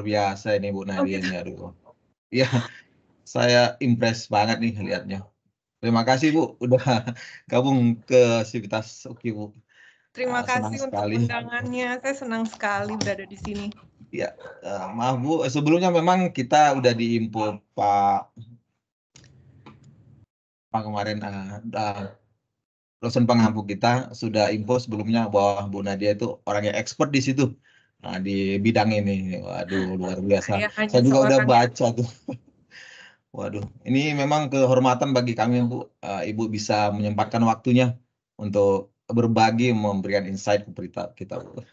biasa ini Bu Oh Nadia gitu. nih, aduh. Iya, saya impress banget nih lihatnya. Terima kasih Bu, udah gabung ke Sivitas Uki Bu. Terima Senang kasih untuk sekali. undangannya. Saya senang sekali berada di sini. Ya, maaf Bu, sebelumnya memang kita udah diinfo Pak kemarin, dosen pengampu kita sudah info sebelumnya bahwa Bu Nadia itu orang yang expert di situ. Nah, di bidang ini, waduh luar biasa. Saya hanya Saya juga udah seorang baca tuh. Waduh, ini memang kehormatan bagi kami Bu, Ibu bisa menyempatkan waktunya untuk berbagi, memberikan insight ke kita Bu.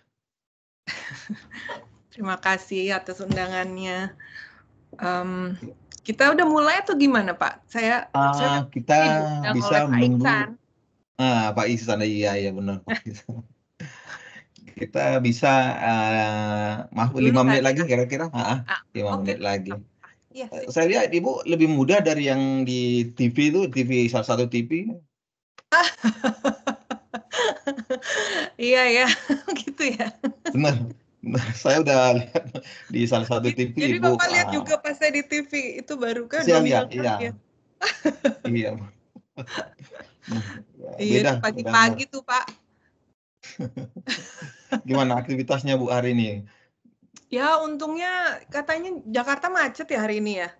terima kasih atas undangannya. Kita udah mulai atau gimana Pak? Saya Kita diundang bisa oleh Pak menunggu. Iksan. Pak Ihsan, iya benar Pak Ihsan. Kita bisa, maaf 5 Dulu menit kali lagi ya. kira-kira, 5 Oke. menit lagi. Iya sih. Saya lihat Ibu lebih muda dari yang di TV itu, TV salah satu TV. Iya ya, gitu ya. Benar, saya udah lihat di salah satu TV Jadi Ibu. Bapak lihat juga pas saya di TV itu baru kan Saya lihat, nominal iya, ya. iya. Iya, Beda, itu beda. pagi-pagi tuh Pak. Gimana aktivitasnya Bu hari ini? Ya untungnya katanya Jakarta macet ya hari ini ya.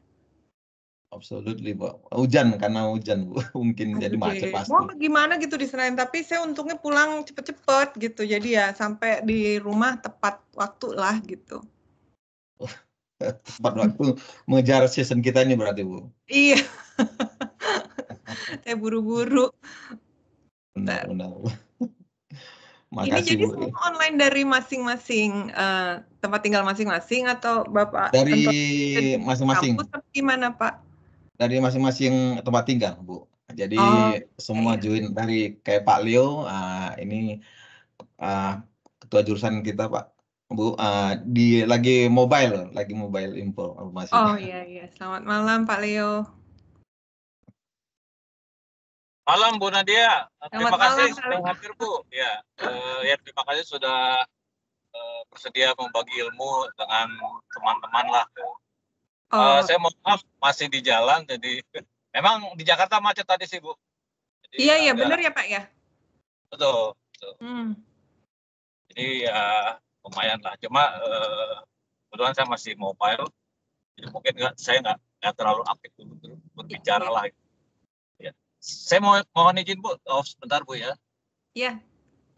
Absolutely Bu. Hujan, karena hujan Bu. Mungkin jadi Aduh macet deh, mau pasti. gimana gitu di Senayan, tapi saya untungnya pulang cepet-cepet gitu, jadi ya sampai di rumah tepat waktu lah gitu. Tepat waktu mengejar season kita ini berarti Bu. Iya, saya buru-buru. Benar. Ini Makasih jadi Bu. semua online dari masing-masing tempat tinggal masing-masing atau Bapak Dari kantor di kampus masing-masing, atau gimana Pak? dari masing-masing tempat tinggal Bu. Jadi Oh, semua iya. join dari kayak Pak Leo, ini ketua jurusan kita Pak Bu, lagi mobile info Oh informasinya. iya. Selamat malam Pak Leo. Malam Bu Nadia, Selamat terima kasih malam Pak sudah Leo. hadir Bu. Ya terima kasih sudah bersedia membagi ilmu dengan teman-teman lah. Oh, Saya mohon maaf masih di jalan, jadi memang di Jakarta macet tadi sih Bu. Jadi iya benar ya Pak ya. betul. Jadi ya lumayan lah. Cuma kebetulan saya masih mobile, jadi mungkin saya nggak terlalu aktif dulu berbicara lah. Ya. Saya mohon izin Bu, sebentar Bu ya. Iya,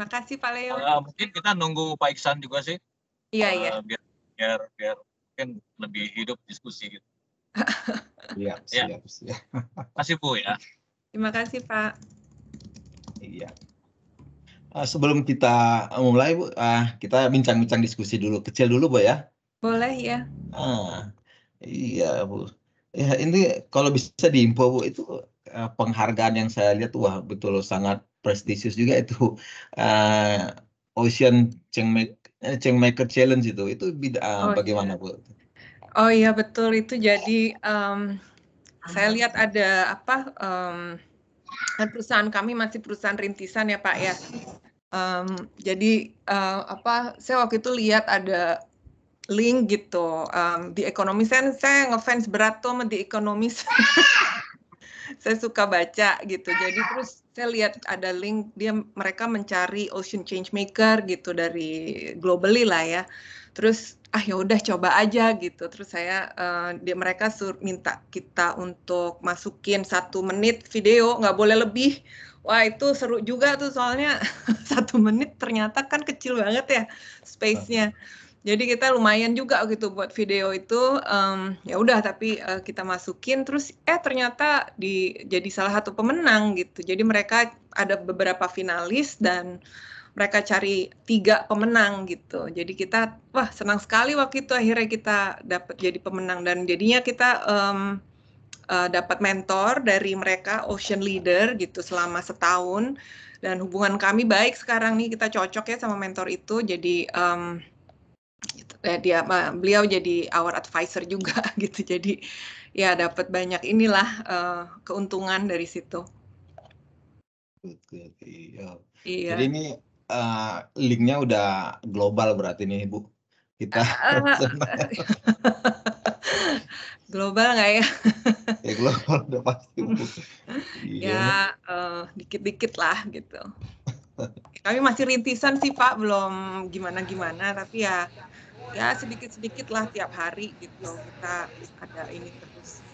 makasih Pak Leo. Mungkin kita nunggu Pak Iksan juga sih. Iya. Biar mungkin lebih hidup diskusi gitu. Siap. Terima kasih Bu ya. Terima kasih Pak. Iya. Sebelum kita mulai Bu, kita bincang-bincang diskusi dulu, kecil dulu Bu ya. Boleh ya. Iya Bu. Ya ini kalau bisa diinfo Bu, itu penghargaan yang saya lihat, wah betul sangat prestisius juga itu. Ocean Changmaker Challenge itu bagaimana Bu? Oh iya betul, itu jadi saya lihat ada perusahaan kami masih perusahaan rintisan ya Pak ya. Jadi saya waktu itu lihat ada link gitu di Economist, saya ngefans berat tuh sama di Economist. Saya suka baca gitu, jadi terus saya lihat ada link mereka mencari ocean change maker gitu dari globally lah ya. Terus ya udah coba aja gitu. Terus mereka minta kita untuk masukin 1 menit video, nggak boleh lebih. Wah itu seru juga tuh soalnya 1 menit ternyata kan kecil banget ya space-nya. Jadi kita lumayan juga gitu buat video itu, ya udah tapi kita masukin terus ternyata jadi salah satu pemenang gitu. Jadi mereka ada beberapa finalis dan mereka cari 3 pemenang gitu. Jadi kita senang sekali waktu itu akhirnya kita dapat jadi pemenang dan jadinya kita dapat mentor dari mereka Ocean Leader gitu selama setahun dan hubungan kami baik sekarang nih, kita cocok ya sama mentor itu. Jadi beliau jadi our advisor juga gitu, jadi ya dapat banyak inilah keuntungan dari situ. Iya. Iya. Jadi ini linknya udah global berarti nih Bu. kita global nggak ya? ya global udah pasti Bu. Iya. Ya dikit-dikit lah gitu. Kami masih rintisan sih Pak, belum gimana-gimana, tapi ya sedikit-sedikit lah tiap hari gitu kita ada ini terus.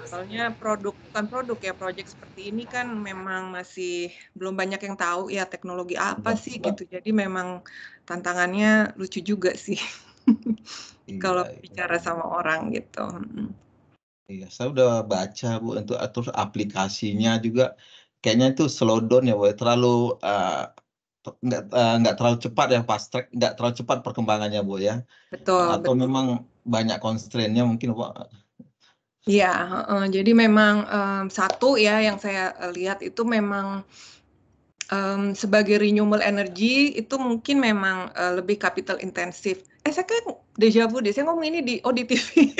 Soalnya bukan produk ya, proyek seperti ini kan memang masih belum banyak yang tahu ya teknologi apa sih gitu. Jadi memang tantangannya lucu juga sih kalau Iya, bicara sama orang gitu. iya, saya udah baca Bu untuk atur aplikasinya juga kayaknya itu slow down ya Bu, terlalu nggak terlalu cepat ya fast track, nggak terlalu cepat perkembangannya Bu ya. Betul, Atau betul. memang banyak constraint-nya mungkin Pak. Iya, jadi memang satu ya yang saya lihat itu memang sebagai renewable energy itu mungkin memang lebih capital intensif. Saya kan deja vu deh, saya ngomong ini di TV.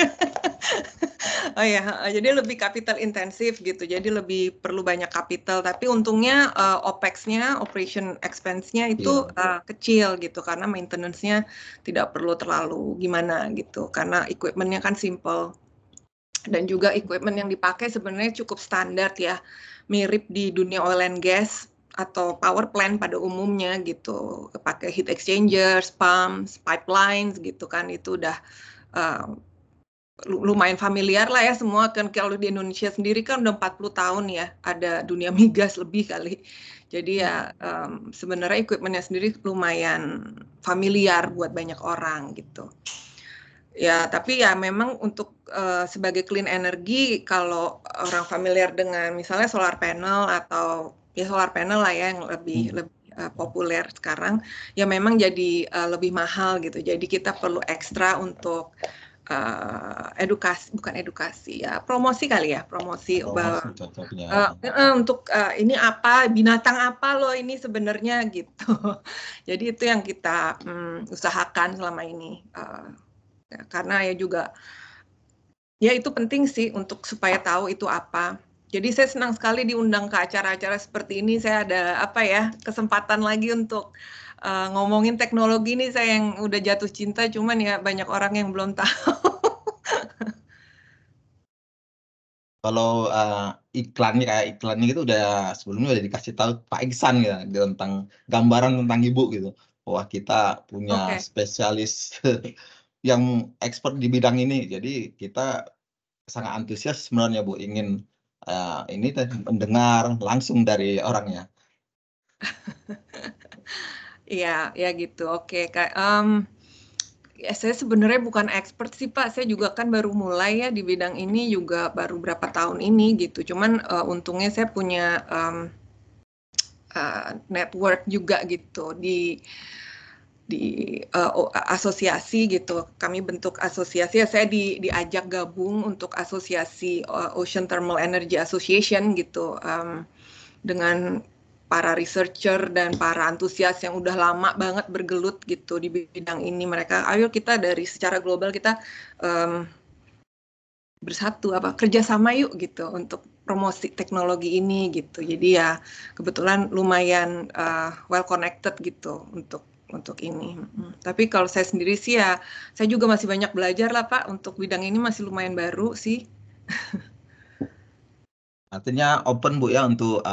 Oh ya, jadi lebih capital intensif gitu, jadi lebih perlu banyak capital. Tapi untungnya OPEX-nya, operation expense-nya itu kecil gitu, karena maintenance-nya tidak perlu terlalu gimana gitu, karena equipment-nya kan simple. Dan juga equipment yang dipakai sebenarnya cukup standar ya, mirip di dunia oil and gas atau power plant pada umumnya gitu, pakai heat exchangers, pumps, pipelines gitu kan, itu udah lumayan familiar lah ya semua kan. Kalau di Indonesia sendiri kan udah 40 tahun ya ada dunia migas lebih kali. Jadi ya sebenarnya equipmentnya sendiri lumayan familiar buat banyak orang gitu. Ya, tapi ya memang untuk sebagai clean energy, kalau orang familiar dengan misalnya solar panel atau ya solar panel lah ya yang lebih populer sekarang, ya memang jadi lebih mahal gitu. Jadi kita perlu ekstra untuk bukan edukasi ya, promosi kali ya, promosi cocoknya. untuk ini apa, binatang apa loh ini sebenarnya gitu. Jadi itu yang kita usahakan selama ini. Karena ya juga ya itu penting sih untuk supaya tahu itu apa. Jadi saya senang sekali diundang ke acara-acara seperti ini. Saya ada kesempatan lagi untuk ngomongin teknologi ini. Saya yang udah jatuh cinta, cuman ya banyak orang yang belum tahu. Kalau iklannya kayak iklannya gitu udah sebelumnya udah dikasih tahu Pak Iksan ya tentang gambaran tentang Ibu gitu. Wah, kita punya spesialis yang expert di bidang ini. Jadi kita sangat antusias sebenarnya Bu, ingin ini mendengar langsung dari orangnya. Iya, ya gitu. Oke, Kak. Ya, saya sebenarnya bukan expert sih Pak, saya juga kan baru mulai ya di bidang ini juga baru berapa tahun ini gitu. Cuman untungnya saya punya network juga gitu di asosiasi gitu. Kami bentuk asosiasi, ya saya diajak gabung untuk asosiasi Ocean Thermal Energy Association gitu, dengan para researcher dan para antusias yang udah lama banget bergelut gitu di bidang ini. Mereka, ayo kita dari secara global kita bersatu kerjasama yuk gitu untuk promosi teknologi ini gitu. Jadi ya kebetulan lumayan well connected gitu untuk ini. Tapi kalau saya sendiri sih ya saya juga masih banyak belajar lah Pak, untuk bidang ini masih lumayan baru sih. Artinya open Bu ya untuk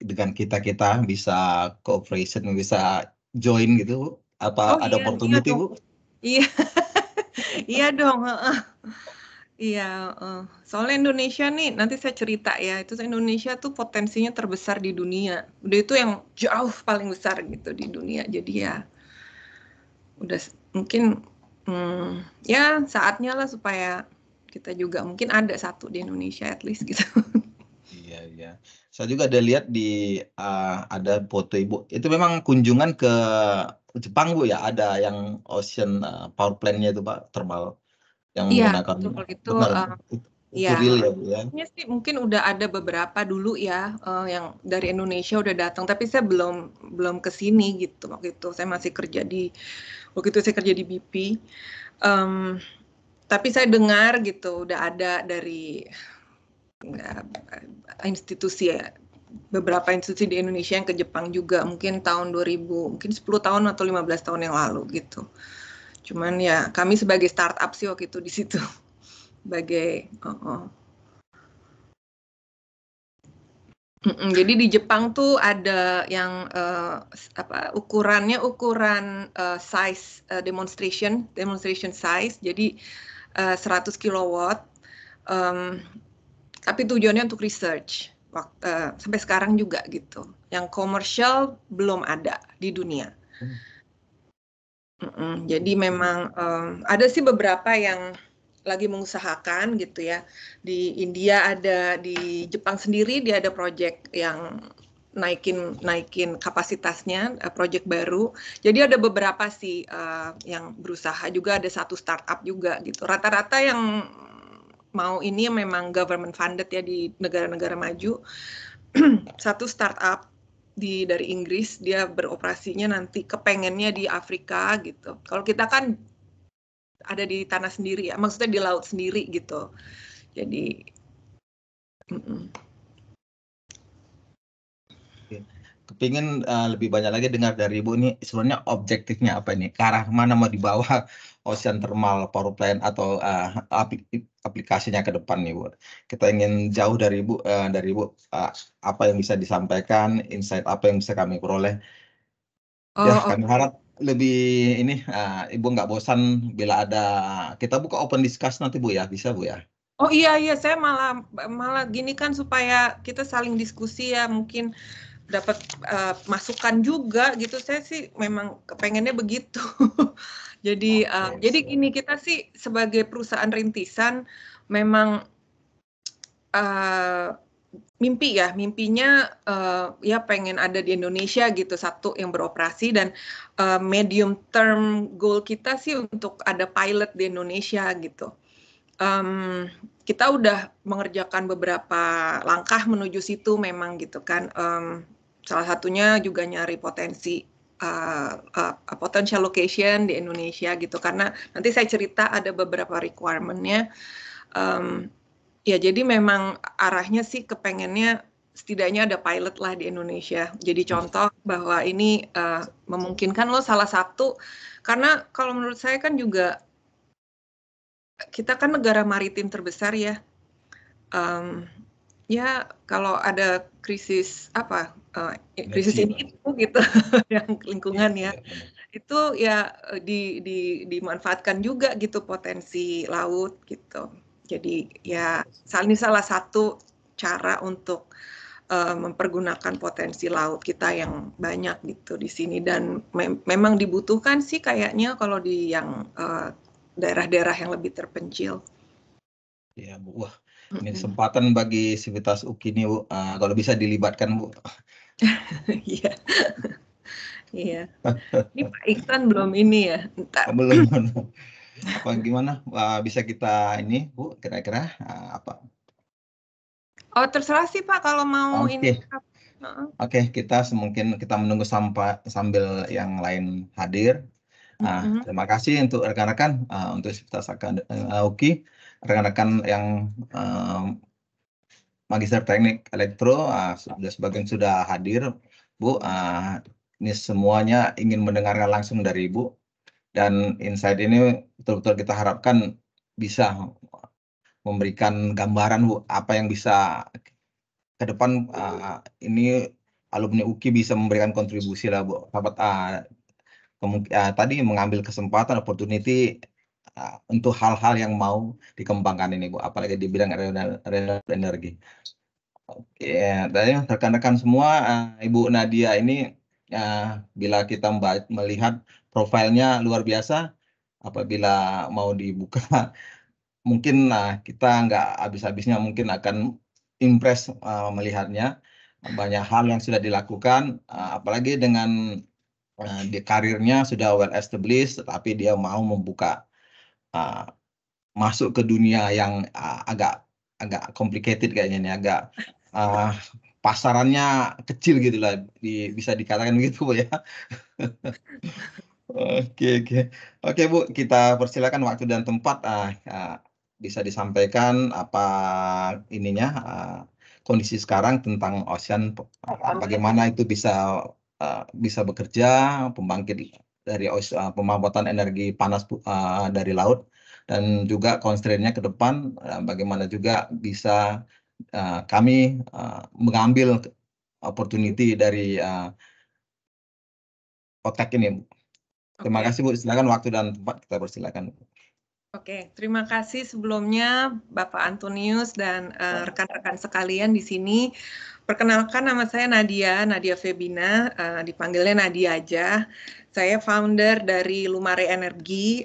dengan kita bisa cooperation, bisa join gitu Bu. Apa ada opportunity Bu? Iya. Iya dong, iya, soalnya Indonesia nih, nanti saya cerita ya, itu Indonesia tuh potensinya terbesar di dunia. Udah itu yang jauh paling besar gitu di dunia. Jadi ya, udah mungkin ya saatnya lah supaya kita juga mungkin ada satu di Indonesia at least gitu. Iya. Saya juga ada lihat di ada foto Ibu. Itu memang kunjungan ke Jepang Bu ya, ada yang ocean power plant-nya itu Pak, thermal yang menggunakan itu benar itu real ya Bu ya. Sih mungkin udah ada beberapa dulu ya yang dari Indonesia udah datang, tapi saya belum ke sini gitu waktu itu. Saya masih kerja di BP. Tapi saya dengar gitu udah ada dari institusi ya beberapa institusi di Indonesia yang ke Jepang juga, mungkin tahun 2000, mungkin 10 tahun atau 15 tahun yang lalu gitu. Cuman ya kami sebagai startup sih waktu itu di situ. Sebagai jadi di Jepang tuh ada yang ukurannya ukuran size demonstration size, jadi 100 kilowatt, tapi tujuannya untuk research sampai sekarang juga gitu. Yang komersial belum ada di dunia. Jadi memang ada sih beberapa yang lagi mengusahakan gitu ya. Di India ada, di Jepang sendiri dia ada project yang naikin kapasitasnya, project baru. Jadi ada beberapa sih yang berusaha juga, ada satu startup juga gitu. Rata-rata yang mau ini memang government funded ya di negara-negara maju. Satu startup dari Inggris, dia beroperasinya nanti kepengennya di Afrika gitu. Kalau kita kan ada di tanah sendiri ya, maksudnya di laut sendiri gitu. Jadi kepingin lebih banyak lagi dengar dari Ibu ini sebenarnya objektifnya apa ini, ke arah mana mau dibawa Ocean Thermal Power Plant atau aplikasinya ke depan nih Bu. Kita ingin jauh dari Ibu, apa yang bisa disampaikan, insight apa yang bisa kami peroleh. Kami harap lebih ini Ibu nggak bosan bila ada, kita buka open discuss nanti Bu ya, bisa Bu ya? Oh iya, saya malah gini kan supaya kita saling diskusi ya, mungkin dapat masukan juga gitu. Saya sih memang kepengennya begitu. Jadi gini, kita sih sebagai perusahaan rintisan memang mimpinya ya pengen ada di Indonesia gitu, satu yang beroperasi, dan medium term goal kita sih untuk ada pilot di Indonesia gitu. Kita udah mengerjakan beberapa langkah menuju situ memang gitu kan. Salah satunya juga nyari potential location di Indonesia gitu, karena nanti saya cerita ada beberapa requirement-nya. Ya jadi memang arahnya sih kepengennya setidaknya ada pilot lah di Indonesia. Jadi contoh bahwa ini memungkinkan lo salah satu, karena kalau menurut saya kan juga kita kan negara maritim terbesar ya. Ya kalau ada krisis krisis ini itu gitu yang lingkungan ya, itu ya dimanfaatkan juga gitu potensi laut gitu. Jadi ya ini salah satu cara untuk mempergunakan potensi laut kita yang banyak gitu di sini, dan memang dibutuhkan sih kayaknya kalau di yang daerah-daerah yang lebih terpencil. Ya Bu, wah ini kesempatan bagi Sivitas UKI ini Bu, kalau bisa dilibatkan Bu. Iya. Iya. Ini Pak Iksan belum ini ya, ntar. Belum. Apa gimana? Bisa kita ini Bu, kira-kira apa? Oh terserah sih Pak kalau mau ini. Oke, kita menunggu sambil yang lain hadir. Terima kasih untuk rekan-rekan, untuk Sivitas UKI, rekan-rekan yang Magister Teknik Elektro, sebagian sudah hadir Bu. Ini semuanya ingin mendengarkan langsung dari Ibu, dan insight ini betul-betul kita harapkan bisa memberikan gambaran Bu, apa yang bisa ke depan ini alumni UKI bisa memberikan kontribusi lah Bu. Sahabat tadi mengambil kesempatan opportunity untuk hal-hal yang mau dikembangkan ini Bu, apalagi di bidang renewable energi. Oke, dan rekan-rekan semua, Ibu Nadia ini bila kita melihat profilnya luar biasa, apabila mau dibuka mungkin kita nggak habis-habisnya mungkin akan impress melihatnya. Banyak hal yang sudah dilakukan, apalagi dengan di karirnya sudah well established, tetapi dia mau membuka masuk ke dunia yang agak complicated kayaknya nih, agak pasarannya kecil gitu lah, bisa dikatakan begitu Bu ya. Oke Bu, kita persilakan waktu dan tempat bisa disampaikan apa ininya, kondisi sekarang tentang ocean, bagaimana itu bisa bekerja, pembangkit dari pemanfaatan energi panas dari laut, dan juga constraint-nya ke depan, bagaimana juga bisa kami mengambil opportunity dari OTEC ini, Bu. Terima kasih, Bu. Silakan waktu dan tempat kita persilakan. Oke, terima kasih sebelumnya Bapak Antonius dan rekan-rekan sekalian di sini. Perkenalkan, nama saya Nadia Febina, dipanggilnya Nadia aja. Saya founder dari Lumare Energi.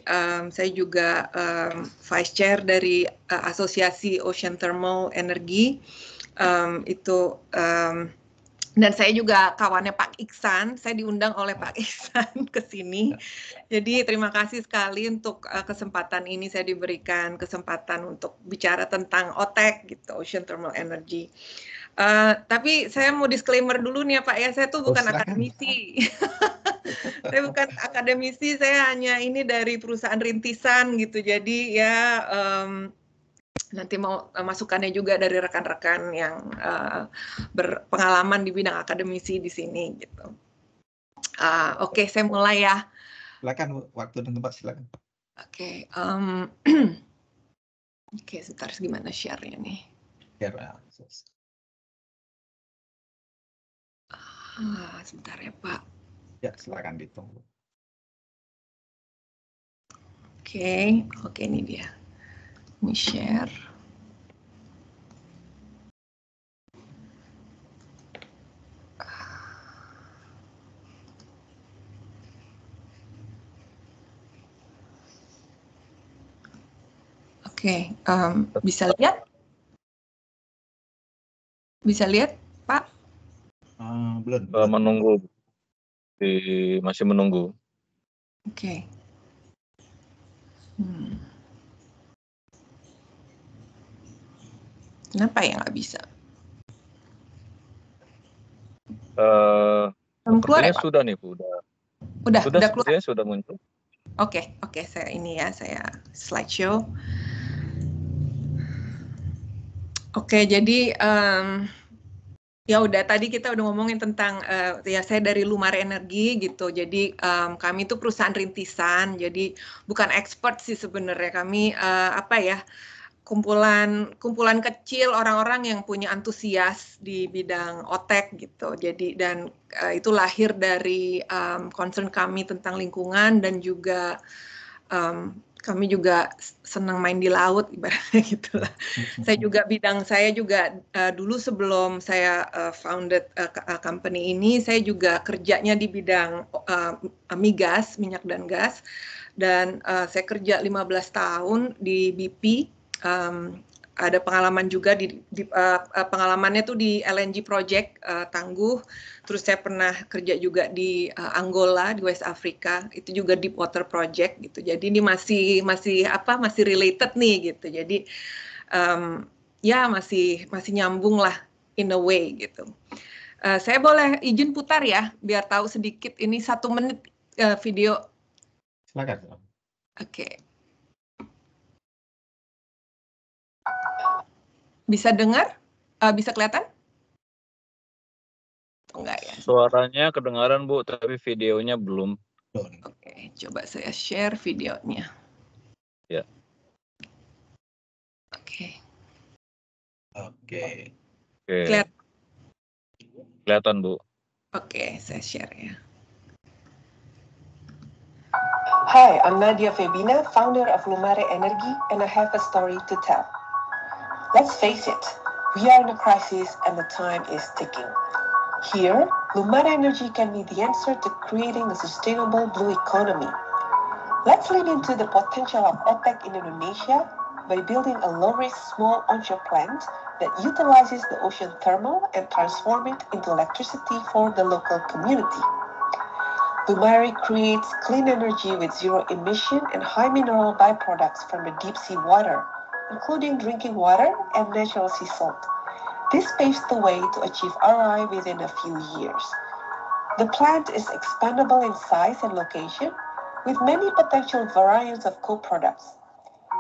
Saya juga Vice Chair dari Asosiasi Ocean Thermal Energy. Dan saya juga kawannya Pak Iksan, saya diundang oleh Pak Iksan ke sini. Jadi terima kasih sekali untuk kesempatan ini, saya diberikan kesempatan untuk bicara tentang OTEC, gitu, Ocean Thermal Energy. Tapi saya mau disclaimer dulu nih ya Pak ya, saya tuh bukan akademisi. Saya bukan akademisi, saya hanya ini dari perusahaan rintisan gitu, jadi ya nanti mau masukannya juga dari rekan-rekan yang berpengalaman di bidang akademisi di sini gitu. Oke, saya mulai ya. Silakan, waktu dan tempat silakan. Oke, oke, sebentar, gimana share-nya nih? Sebentar ya Pak. Ya, silakan ditunggu. Oke, ini dia. Ini share. Oke, bisa lihat? Bisa lihat, Pak? Belum. Menunggu. Masih menunggu. Oke. Kenapa ya nggak bisa? Sepertinya ya, sudah nih, Bu. Udah sepertinya sudah muncul. Oke, saya ini ya, saya slideshow. Oke, jadi ya udah, tadi kita udah ngomongin tentang ya saya dari Lumare Energi gitu. Jadi kami itu perusahaan rintisan, jadi bukan expert sih sebenarnya. Kami apa ya, kumpulan kecil orang-orang yang punya antusias di bidang OTEC gitu. Jadi dan itu lahir dari concern kami tentang lingkungan, dan juga kami juga senang main di laut, ibaratnya gitulah. Bidang saya juga dulu sebelum saya founded company ini, saya juga kerjanya di bidang migas, minyak dan gas, dan saya kerja 15 tahun di BP. Ada pengalaman juga pengalamannya tuh di LNG project Tangguh. Terus saya pernah kerja juga di Angola, di West Africa, itu juga deep water project gitu. Jadi ini masih related nih gitu. Jadi ya masih nyambung lah in a way gitu. Saya boleh izin putar ya, biar tahu sedikit, ini 1 menit video. Silakan. Oke. Bisa dengar? Bisa kelihatan? Enggak ya? Suaranya kedengaran, Bu, tapi videonya belum. Oke, coba saya share videonya. Ya. Oke. Kelihatan, Bu. Oke, saya share ya. Hi, I'm Nadia Febina, founder of Lumare Energy, and I have a story to tell. Let's face it, we are in a crisis and the time is ticking. Here, Lumare Energy can be the answer to creating a sustainable blue economy. Let's lean into the potential of OTEC in Indonesia by building a low-risk small onshore plant that utilizes the ocean thermal and transform it into electricity for the local community. Lumare creates clean energy with zero emission and high mineral byproducts from the deep sea water, including drinking water and natural sea salt. This paves the way to achieve RI within a few years. The plant is expandable in size and location, with many potential variants of co-products,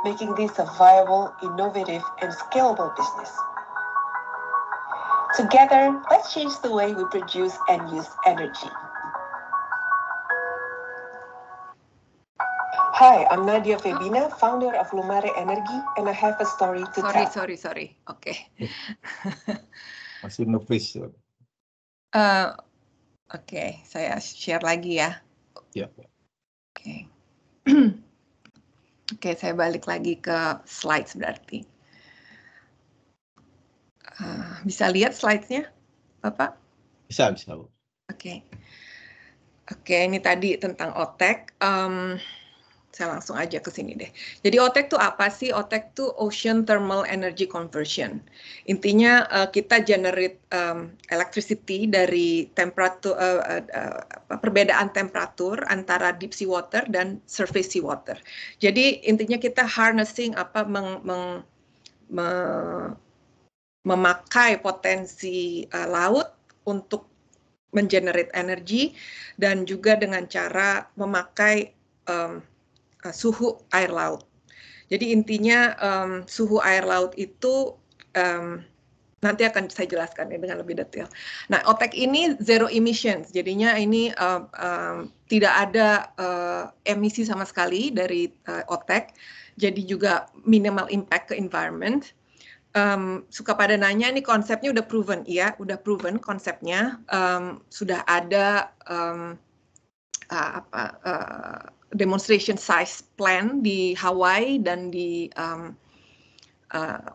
making this a viable, innovative, and scalable business. Together, let's change the way we produce and use energy. Hi, I'm Nadia Febina, founder of Lumare Energy, and I have a story to tell. Sorry. Oke. Masih nge-freeze. Oke, saya share lagi ya. Ya. Oke. Oke, saya balik lagi ke slides berarti. Bisa lihat slide-nya, Bapak? Bisa. Oke, ini tadi tentang OTEC. Saya langsung aja ke sini deh. Jadi OTEC itu apa sih? OTEC itu Ocean Thermal Energy Conversion. Intinya kita generate electricity dari temperatur, perbedaan temperatur antara deep sea water dan surface sea water. Jadi intinya kita harnessing memakai potensi laut untuk mengenerate energi dan juga dengan cara memakai suhu air laut. Jadi intinya suhu air laut itu nanti akan saya jelaskan ya dengan lebih detail. Nah, OTEC ini zero emissions, jadinya ini tidak ada emisi sama sekali dari OTEC, jadi juga minimal impact ke environment. Suka pada nanya, ini konsepnya udah proven, iya, udah proven konsepnya, sudah ada demonstration size plan di Hawaii dan di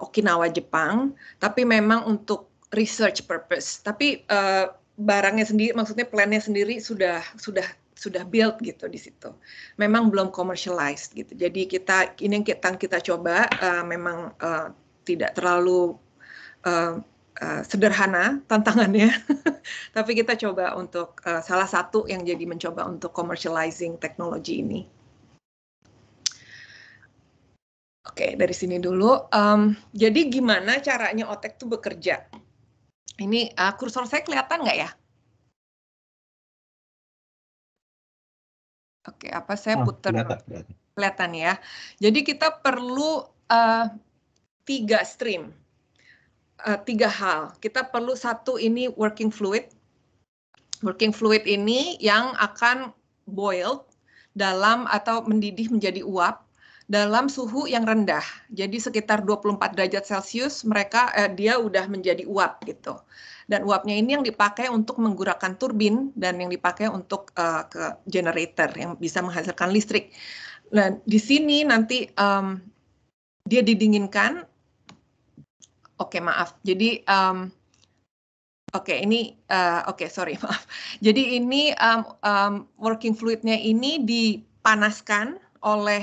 Okinawa, Jepang, tapi memang untuk research purpose. Tapi barangnya sendiri, maksudnya plannya sendiri sudah built gitu di situ. Memang belum commercialized gitu. Jadi ini yang kita coba memang tidak terlalu sederhana tantangannya, tapi kita coba untuk salah satu yang jadi mencoba untuk commercializing teknologi ini. Oke, dari sini dulu. Jadi gimana caranya OTEC itu bekerja? Ini kursor saya kelihatan nggak ya? Oke, apa saya putar? Kelihatan ya. Jadi kita perlu 3 stream. 3 hal. Kita perlu satu ini working fluid. Working fluid ini yang akan boiled dalam atau mendidih menjadi uap dalam suhu yang rendah. Jadi sekitar 24 derajat Celcius dia udah menjadi uap gitu. Dan uapnya ini yang dipakai untuk menggerakkan turbin dan yang dipakai untuk ke generator yang bisa menghasilkan listrik. Nah, di sini nanti dia didinginkan. Oke, maaf. Jadi, sorry, maaf. Jadi ini working fluidnya ini dipanaskan oleh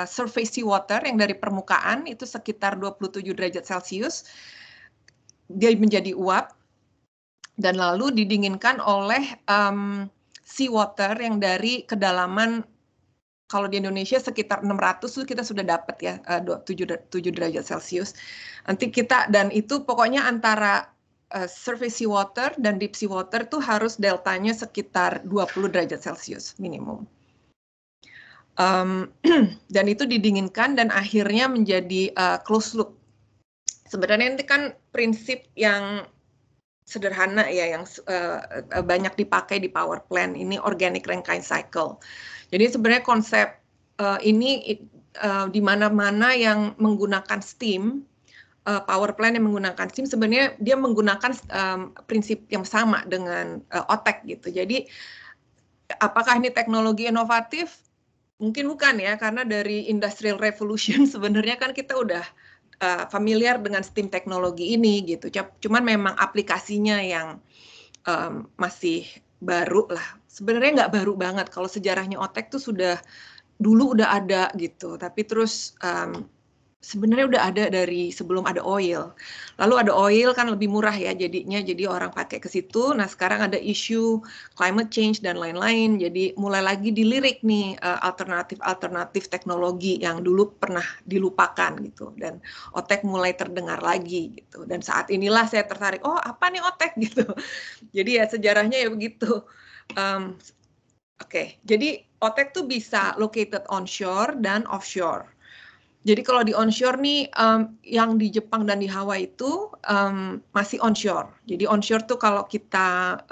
surface sea water yang dari permukaan itu sekitar 27 derajat Celcius. Dia menjadi uap dan lalu didinginkan oleh sea water yang dari kedalaman. Kalau di Indonesia sekitar 600 itu kita sudah dapat ya 7 derajat Celcius. Nanti dan itu pokoknya antara surface sea water dan deep sea water tuh harus deltanya sekitar 20 derajat Celcius minimum. Dan itu didinginkan dan akhirnya menjadi closed loop. Sebenarnya ini kan prinsip yang sederhana ya, yang banyak dipakai di power plant, ini organic Rankine cycle. Jadi sebenarnya konsep ini di mana-mana yang menggunakan steam, power plant yang menggunakan steam, sebenarnya dia menggunakan prinsip yang sama dengan OTEC gitu. Jadi apakah ini teknologi inovatif? Mungkin bukan ya, karena dari Industrial Revolution sebenarnya kan kita udah familiar dengan steam teknologi ini gitu. Cuman memang aplikasinya yang masih baru lah. Sebenarnya nggak baru banget. Kalau sejarahnya OTEC tuh dulu udah ada gitu. Tapi terus sebenarnya udah ada dari sebelum ada oil. Lalu ada oil kan lebih murah ya jadinya. Jadi orang pakai ke situ. Nah sekarang ada isu climate change dan lain-lain. Jadi mulai lagi dilirik nih alternatif teknologi yang dulu pernah dilupakan gitu. Dan OTEC mulai terdengar lagi gitu. Dan saat inilah saya tertarik. Oh apa nih OTEC gitu. Jadi ya sejarahnya ya begitu. Oke, jadi OTEC tuh bisa located onshore dan offshore. Jadi kalau di onshore nih, yang di Jepang dan di Hawaii itu masih onshore. Jadi onshore tuh kalau kita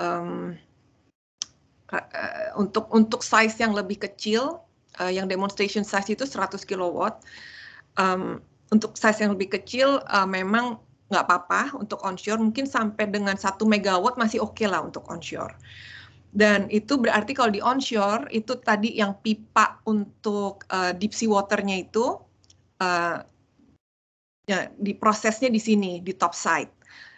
untuk size yang lebih kecil, yang demonstration size itu 100 kW. Untuk size yang lebih kecil memang nggak apa-apa untuk onshore, mungkin sampai dengan 1 megawatt masih oke lah untuk onshore. Dan itu berarti kalau di onshore itu tadi yang pipa untuk deep sea waternya itu ya diprosesnya di sini di top side.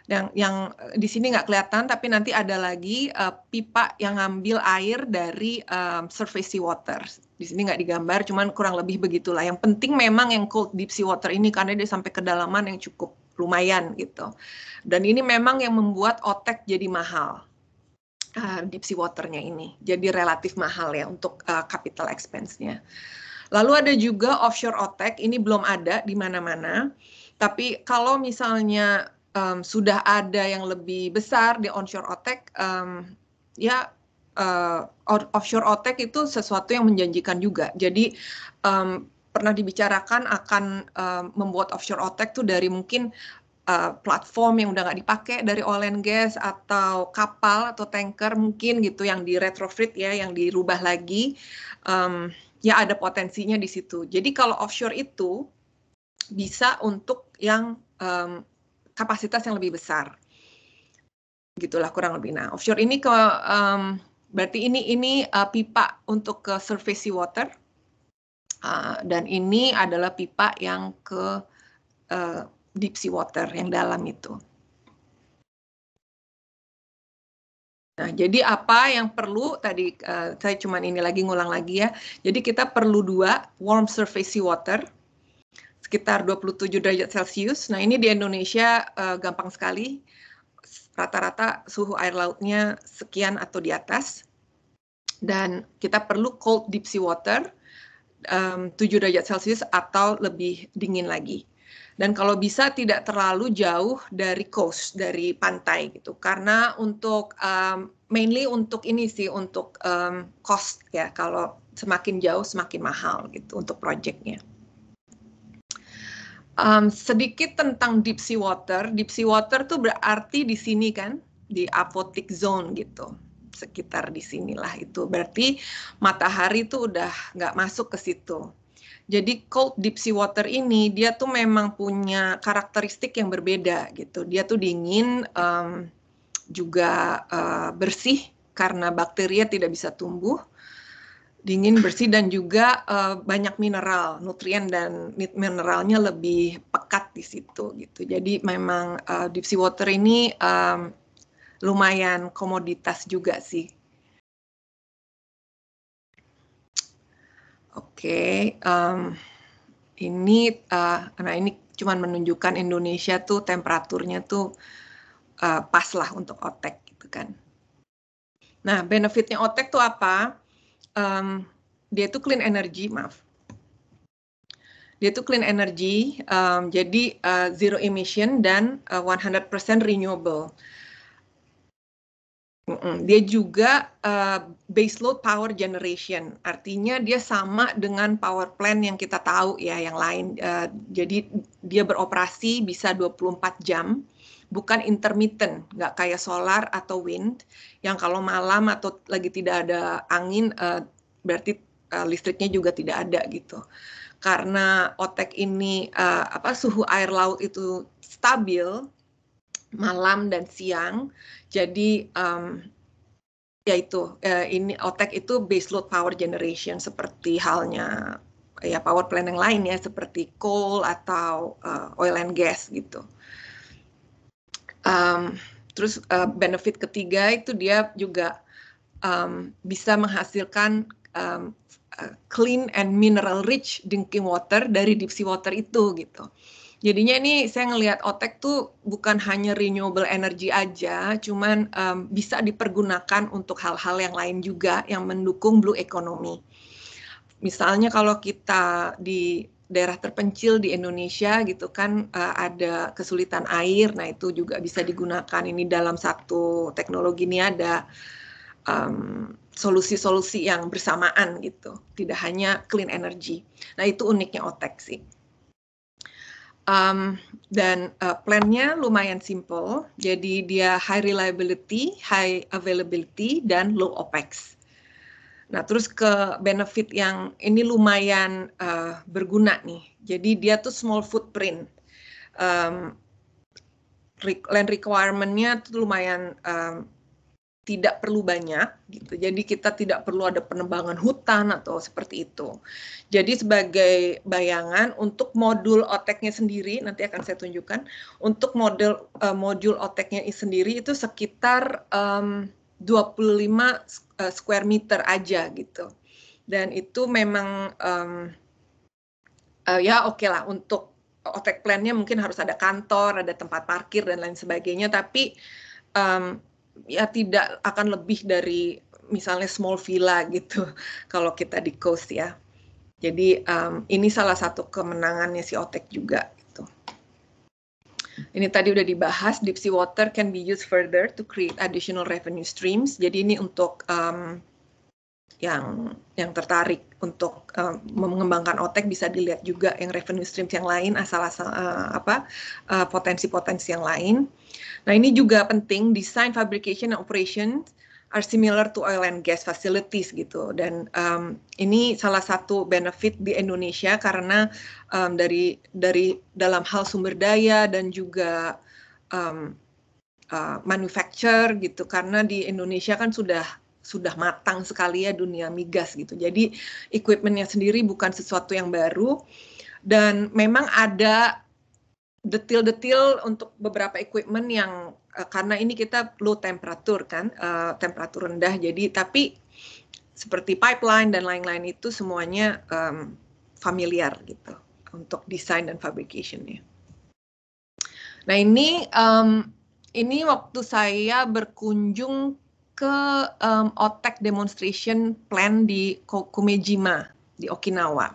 Dan yang di sini nggak kelihatan, tapi nanti ada lagi pipa yang ngambil air dari surface sea water. Di sini nggak digambar, cuman kurang lebih begitulah. Yang penting memang yang cold deep sea water ini karena dia sampai kedalaman yang cukup lumayan gitu. Dan ini memang yang membuat OTEC jadi mahal. Deep sea waternya ini jadi relatif mahal ya untuk capital expense-nya. Lalu ada juga offshore OTEC, ini belum ada di mana-mana. Tapi kalau misalnya sudah ada yang lebih besar di onshore OTEC, offshore OTEC itu sesuatu yang menjanjikan juga. Jadi pernah dibicarakan akan membuat offshore OTEC tuh dari mungkin platform yang udah nggak dipakai dari oil and gas atau kapal atau tanker mungkin gitu yang di retrofit ya, yang dirubah lagi, ya ada potensinya di situ. Jadi kalau offshore itu bisa untuk yang kapasitas yang lebih besar, gitulah kurang lebih. Nah offshore ini berarti ini pipa untuk ke surface sea water, dan ini adalah pipa yang ke deep sea water yang dalam itu. Nah, jadi apa yang perlu tadi saya cuman ini lagi ngulang lagi ya. Jadi kita perlu 2 warm surface sea water sekitar 27 derajat Celcius. Nah, ini di Indonesia gampang sekali. Rata-rata suhu air lautnya sekian atau di atas. Dan kita perlu cold deep sea water 7 derajat Celcius atau lebih dingin lagi. Dan kalau bisa tidak terlalu jauh dari coast, dari pantai gitu. Karena untuk mainly untuk ini sih, untuk cost ya. Kalau semakin jauh semakin mahal gitu untuk projectnya. Sedikit tentang deep sea water. Deep sea water tuh berarti di sini kan, di apoptic zone gitu. Sekitar di sinilah itu. Berarti matahari tuh udah nggak masuk ke situ. Jadi cold deep sea water ini dia tuh memang punya karakteristik yang berbeda gitu. Dia tuh dingin, juga bersih karena bakteria tidak bisa tumbuh. Dingin, bersih, dan juga banyak mineral, nutrien dan mineralnya lebih pekat di situ gitu. Jadi memang deep sea water ini lumayan komoditas juga sih. Oke, nah ini cuma menunjukkan Indonesia tuh temperaturnya tuh pas lah untuk OTEC gitu kan. Nah, benefitnya OTEC tuh apa? Dia tuh clean energy, maaf. Dia tuh clean energy, jadi zero emission dan 100% renewable. Dia juga baseload power generation, artinya dia sama dengan power plant yang kita tahu ya, yang lain. Jadi dia beroperasi bisa 24 jam, bukan intermittent, nggak kayak solar atau wind, yang kalau malam atau lagi tidak ada angin, berarti listriknya juga tidak ada gitu. Karena OTEC ini suhu air laut itu stabil malam dan siang, jadi ini OTEC itu baseload power generation seperti halnya ya power plant yang lain ya, seperti coal atau oil and gas gitu. Terus benefit ketiga itu dia juga bisa menghasilkan clean and mineral rich drinking water dari deep sea water itu gitu. Jadinya ini saya ngelihat OTEC tuh bukan hanya renewable energy aja, cuman bisa dipergunakan untuk hal-hal yang lain juga yang mendukung blue economy. Misalnya kalau kita di daerah terpencil di Indonesia gitu kan ada kesulitan air, nah itu juga bisa digunakan. Ini dalam satu teknologi ini ada solusi-solusi yang bersamaan gitu, tidak hanya clean energy. Nah itu uniknya OTEC sih. Dan plan-nya lumayan simple, jadi dia high reliability, high availability, dan low OPEX. Nah, terus ke benefit yang ini lumayan berguna nih. Jadi dia tuh small footprint. Land requirement-nya tuh lumayan tidak perlu banyak gitu. Jadi kita tidak perlu ada penebangan hutan atau seperti itu. Jadi sebagai bayangan untuk modul OTEC-nya sendiri, nanti akan saya tunjukkan, untuk modul OTEC-nya sendiri itu sekitar 25 square meter aja gitu. Dan itu memang ya oke lah, untuk OTEC plan-nya mungkin harus ada kantor, ada tempat parkir dan lain sebagainya, tapi ya tidak akan lebih dari misalnya small villa gitu kalau kita di coast ya. Jadi ini salah satu kemenangannya si OTEC juga gitu. Ini tadi udah dibahas, deep sea water can be used further to create additional revenue streams. Jadi ini untuk yang tertarik untuk mengembangkan OTEC bisa dilihat juga yang revenue streams yang lain, asal-asal potensi-potensi yang lain. Nah, ini juga penting, design, fabrication, and operation are similar to oil and gas facilities gitu. Dan ini salah satu benefit di Indonesia karena dari dalam hal sumber daya dan juga manufacture gitu. Karena di Indonesia kan sudah matang sekali ya dunia migas gitu. Jadi equipment-nya sendiri bukan sesuatu yang baru, dan memang ada detil-detil untuk beberapa equipment yang karena ini kita low temperatur kan, temperatur rendah, jadi tapi seperti pipeline dan lain-lain itu semuanya familiar gitu untuk desain dan fabrication-nya. Nah, ini waktu saya berkunjung ke OTEC demonstration plan di Kumejima di Okinawa.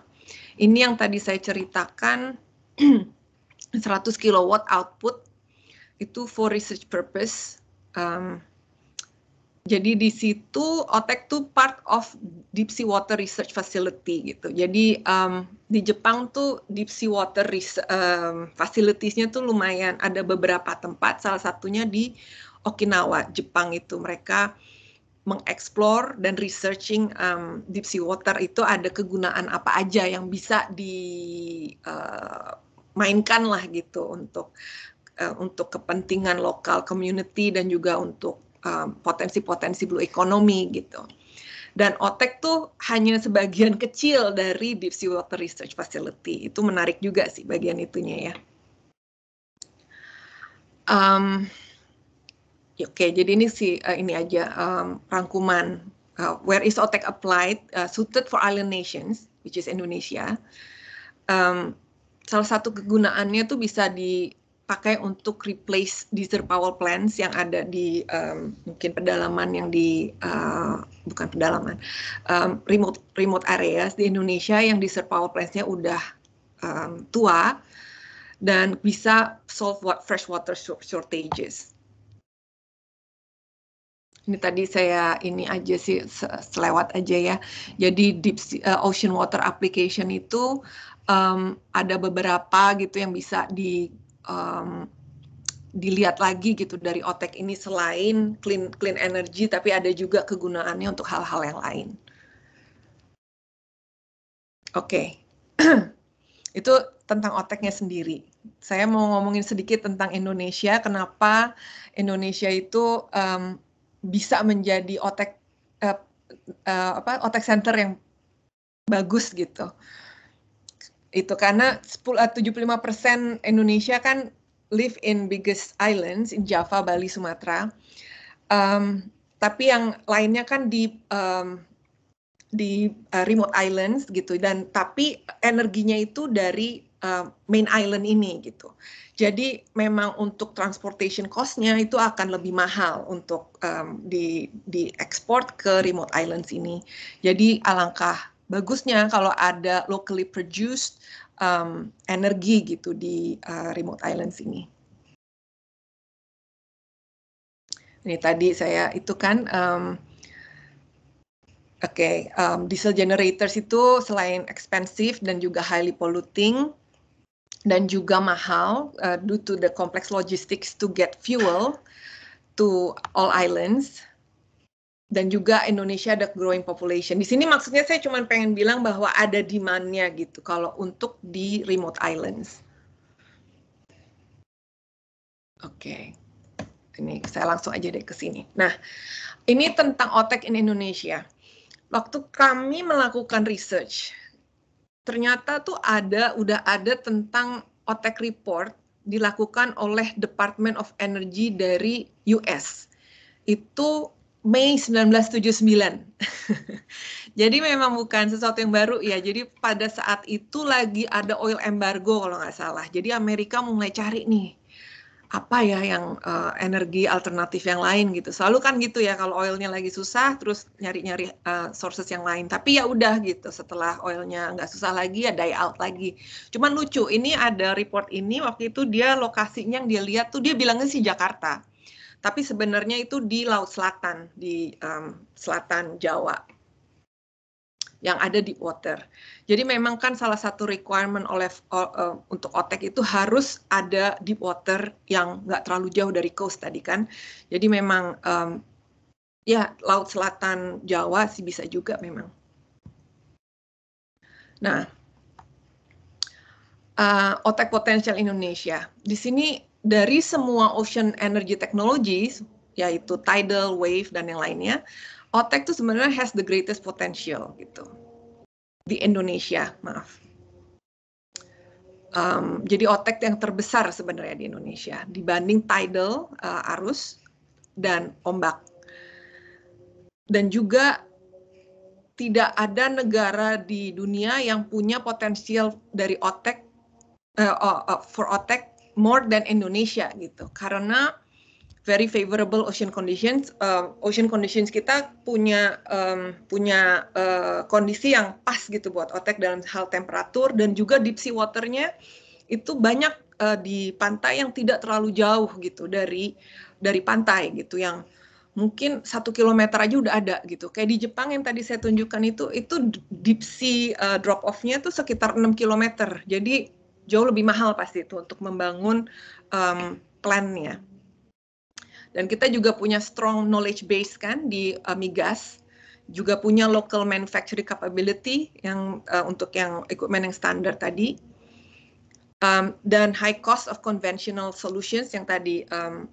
Ini yang tadi saya ceritakan 100 kilowatt output itu for research purpose. Jadi di situ OTEC tuh part of deep sea water research facility gitu. Jadi di Jepang tuh deep sea water facilities-nya tuh lumayan, ada beberapa tempat. Salah satunya di Okinawa, Jepang itu mereka mengeksplor dan researching deep sea water itu ada kegunaan apa aja yang bisa dimainkan lah gitu untuk kepentingan lokal community dan juga untuk potensi-potensi blue economy gitu. Dan OTEC tuh hanya sebagian kecil dari deep sea water research facility. Itu menarik juga sih bagian itunya ya. Oke, jadi ini sih ini aja rangkuman where is OTEC applied, suited for island nations, which is Indonesia. Salah satu kegunaannya tuh bisa dipakai untuk replace diesel power plants yang ada di mungkin pedalaman yang di bukan pedalaman, remote areas di Indonesia yang diesel power plants-nya udah tua dan bisa solve freshwater shortages. Ini tadi saya ini aja sih selewat aja ya. Jadi deep ocean water application itu ada beberapa gitu yang bisa dilihat lagi gitu dari OTEC ini, selain clean energy, tapi ada juga kegunaannya untuk hal-hal yang lain. Oke. Itu tentang OTEC-nya sendiri. Saya mau ngomongin sedikit tentang Indonesia. Kenapa Indonesia itu bisa menjadi OTEC center yang bagus gitu. Itu karena 75% Indonesia kan live in biggest islands in Java, Bali, Sumatera. Tapi yang lainnya kan di remote islands gitu, dan tapi energinya itu dari main island ini gitu. Jadi memang untuk transportation cost-nya itu akan lebih mahal untuk diekspor ke remote islands ini. Jadi alangkah bagusnya kalau ada locally produced energi gitu di remote islands ini. Ini tadi saya itu kan diesel generators itu selain expensive dan juga highly polluting, dan juga mahal due to the complex logistics to get fuel to all islands. Dan juga Indonesia ada growing population. Di sini maksudnya saya cuma pengen bilang bahwa ada demand-nya gitu kalau untuk di remote islands. Oke. Ini saya langsung aja deh ke sini. Nah, ini tentang OTEC in Indonesia. Waktu kami melakukan research, ternyata tuh udah ada tentang OTEC report dilakukan oleh Department of Energy dari US. Itu Mei 1979. Jadi memang bukan sesuatu yang baru ya. Jadi pada saat itu lagi ada oil embargo kalau nggak salah. Jadi Amerika mulai cari nih apa ya yang energi alternatif yang lain gitu. Selalu kan gitu ya, kalau oilnya lagi susah terus nyari-nyari sources yang lain. Tapi ya udah gitu, setelah oilnya nggak susah lagi ya die out lagi. Cuman lucu, ini ada report ini waktu itu dia lokasinya yang dia lihat tuh dia bilangnya sih Jakarta. Tapi sebenarnya itu di Laut Selatan, di selatan Jawa, yang ada deep water. Jadi memang kan salah satu requirement untuk OTEC itu harus ada deep water yang nggak terlalu jauh dari coast tadi kan. Jadi memang ya Laut Selatan Jawa sih bisa juga memang. Nah, OTEC Potential Indonesia. Di sini dari semua ocean energy technologies, yaitu tidal, wave, dan yang lainnya, OTEC itu sebenarnya has the greatest potential gitu di Indonesia, maaf. Jadi OTEC yang terbesar sebenarnya di Indonesia dibanding tidal, arus dan ombak. Dan juga tidak ada negara di dunia yang punya potensial dari OTEC for OTEC more than Indonesia gitu. Karena very favorable ocean conditions. Ocean conditions kita punya kondisi yang pas gitu buat OTEC dalam hal temperatur, dan juga deep sea waternya itu banyak di pantai yang tidak terlalu jauh gitu dari pantai gitu, yang mungkin 1 kilometer aja udah ada gitu. Kayak di Jepang yang tadi saya tunjukkan itu deep sea drop off-nya tuh sekitar 6 kilometer. Jadi jauh lebih mahal pasti itu untuk membangun plan-nya. Dan kita juga punya strong knowledge base kan di migas, juga punya local manufacturing capability yang untuk yang equipment yang standar tadi, dan high cost of conventional solutions yang tadi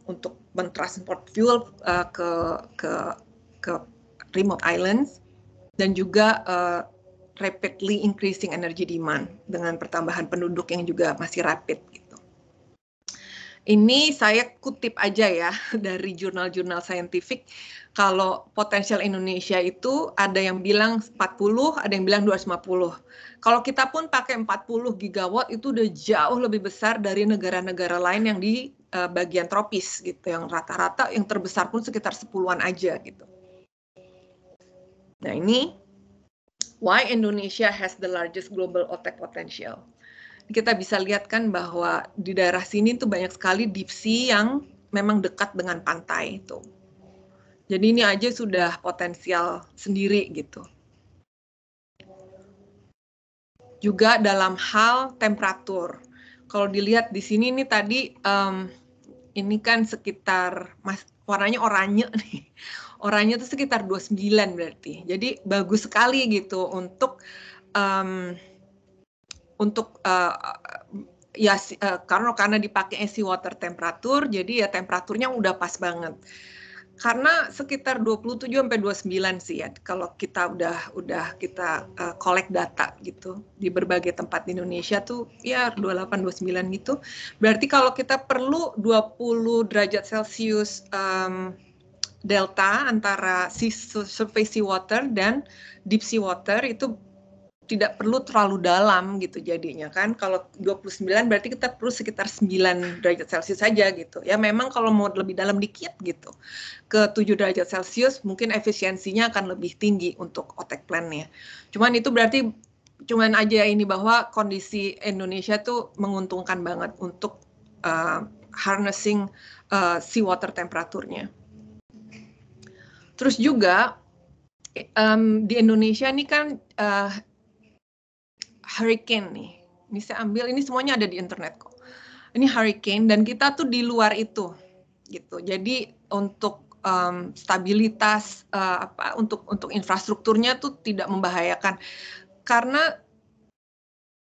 untuk mentransport fuel ke remote islands, dan juga rapidly increasing energy demand dengan pertambahan penduduk yang juga masih rapid. Ini saya kutip aja ya dari jurnal-jurnal saintifik. Kalau potensial Indonesia itu ada yang bilang 40, ada yang bilang 250. Kalau kita pun pakai 40 gigawatt itu udah jauh lebih besar dari negara-negara lain yang di bagian tropis gitu, yang rata-rata yang terbesar pun sekitar 10-an aja gitu. Nah ini why Indonesia has the largest global OTEC potential. Kita bisa lihat kan bahwa di daerah sini tuh banyak sekali deep sea yang memang dekat dengan pantai itu. Jadi ini aja sudah potensial sendiri gitu. Juga dalam hal temperatur. Kalau dilihat di sini nih tadi ini kan sekitar warnanya oranye nih. Oranye itu sekitar 29 berarti. Jadi bagus sekali gitu untuk karena dipakai seawater temperatur, jadi ya temperaturnya udah pas banget. Karena sekitar 27-29 sih ya, kalau kita udah kita collect data gitu di berbagai tempat di Indonesia tuh ya 28-29 gitu. Berarti kalau kita perlu 20 derajat Celcius delta antara surface seawater dan deep sea water itu tidak perlu terlalu dalam gitu jadinya kan. Kalau 29 berarti kita perlu sekitar 9 derajat Celcius saja gitu. Ya memang kalau mau lebih dalam dikit gitu, ke 7 derajat Celcius mungkin efisiensinya akan lebih tinggi untuk OTEC plan-nya. Cuman itu berarti cuman aja ini bahwa kondisi Indonesia tuh menguntungkan banget untuk harnessing seawater temperaturnya. Terus juga di Indonesia ini kan hurricane nih, Ini saya ambil, ini semuanya ada di internet kok. Ini hurricane dan kita tuh di luar itu, gitu. Jadi untuk stabilitas untuk infrastrukturnya tuh tidak membahayakan, karena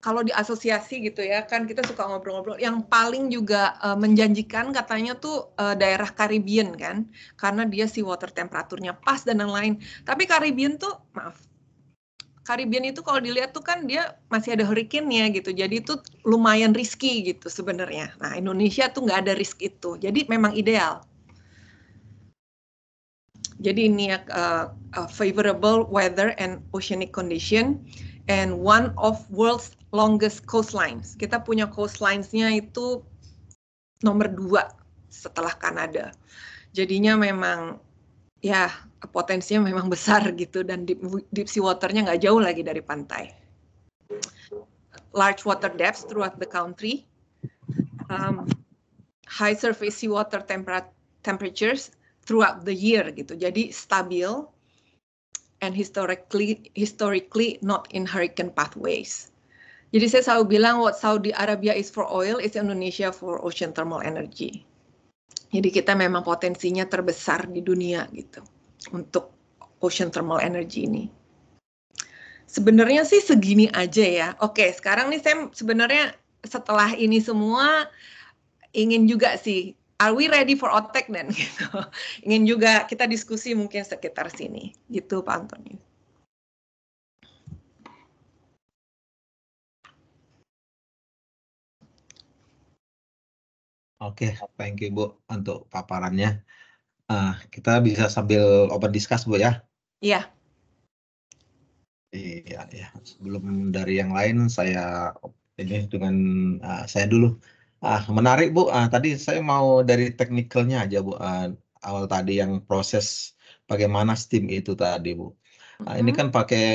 kalau di asosiasi gitu ya, kan kita suka ngobrol-ngobrol, yang paling juga menjanjikan katanya tuh daerah Caribbean kan, karena dia seawater temperaturnya pas dan lain-lain. Tapi Caribbean tuh, Caribbean itu kalau dilihat tuh kan dia masih ada hurricane-nya gitu, jadi itu lumayan risky gitu sebenarnya. Nah, Indonesia tuh nggak ada risk itu, jadi memang ideal. Jadi ini ya favorable weather and oceanic condition, and one of world's longest coastlines. Kita punya coastlines-nya itu nomor 2 setelah Kanada. Jadinya memang ya potensinya memang besar gitu, dan deep sea water-nya nggak jauh lagi dari pantai. Large water depths throughout the country, high surface sea water temperatures throughout the year gitu. Jadi stabil, and historically not in hurricane pathways. Jadi saya selalu bilang what Saudi Arabia is for oil is Indonesia for ocean thermal energy. Jadi kita memang potensinya terbesar di dunia gitu untuk ocean thermal energy ini. Sebenarnya sih segini aja ya. Oke, sekarang nih saya sebenarnya setelah ini semua ingin juga sih, are we ready for OTEC dan gitu. Ingin juga kita diskusi mungkin sekitar sini. Gitu Pak Antoni. Oke, thank you Bu untuk paparannya. Kita bisa sambil open discuss Bu ya. Iya. Iya, ya. Sebelum dari yang lain saya ini dengan saya dulu. Menarik Bu. Tadi saya mau dari teknikalnya aja Bu. Awal tadi yang proses bagaimana steam itu tadi Bu. Ini kan pakai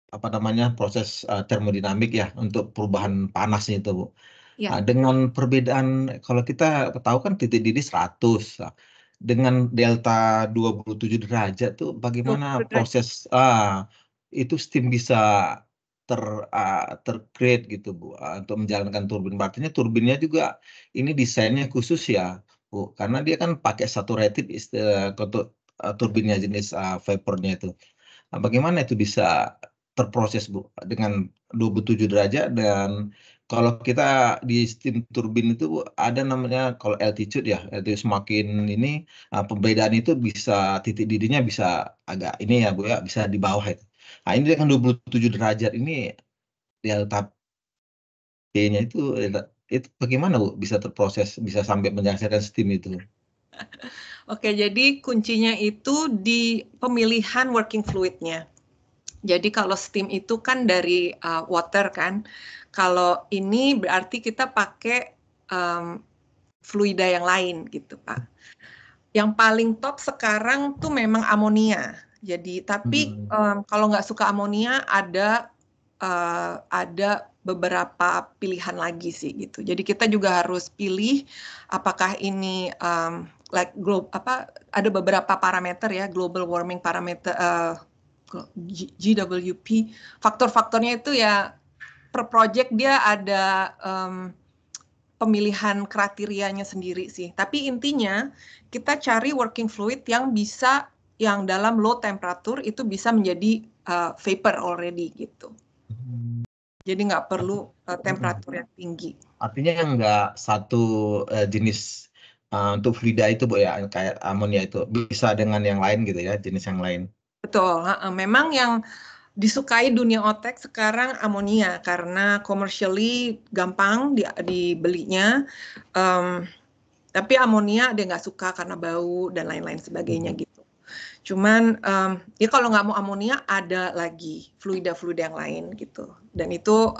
apa namanya proses termodinamik ya untuk perubahan panasnya itu Bu. Ya. Dengan perbedaan kalau kita tahu kan titik didih 100. Dengan delta 27 derajat tuh bagaimana proses itu steam bisa ter-create gitu Bu untuk menjalankan turbin. Artinya turbinnya juga ini desainnya khusus ya Bu, karena dia kan pakai saturated untuk turbinnya jenis vapornya itu. Bagaimana itu bisa terproses Bu dengan 27 derajat, dan kalau kita di steam turbin itu Bu, ada namanya kalau altitude ya, itu semakin ini pembedaan itu bisa titik didihnya bisa agak ini ya Bu ya, bisa di bawah itu. Ini dengan 27 derajat ini delta P-nya itu bagaimana Bu bisa terproses, bisa sampai menghasilkan steam itu? Oke, jadi kuncinya itu di pemilihan working fluid-nya. Jadi kalau steam itu kan dari water kan, kalau ini berarti kita pakai fluida yang lain gitu Pak. Yang paling top sekarang tuh memang amonia. Jadi tapi kalau nggak suka amonia ada beberapa pilihan lagi sih gitu. Jadi kita juga harus pilih apakah ini ada beberapa parameter ya, global warming parameter, GWP, faktor-faktornya itu ya per project dia ada pemilihan kriterianya sendiri sih. Tapi intinya kita cari working fluid yang dalam low temperature itu bisa menjadi vapor already gitu. Jadi nggak perlu temperatur yang tinggi. Artinya yang nggak satu jenis untuk fluida itu Bu ya, kayak amonia itu bisa dengan yang lain gitu ya, jenis yang lain. Betul, memang yang disukai dunia OTEC sekarang amonia karena commercially gampang dibelinya. Tapi amonia dia nggak suka karena bau dan lain-lain sebagainya gitu. Cuman ya kalau nggak mau amonia ada lagi fluida-fluida yang lain gitu. Dan itu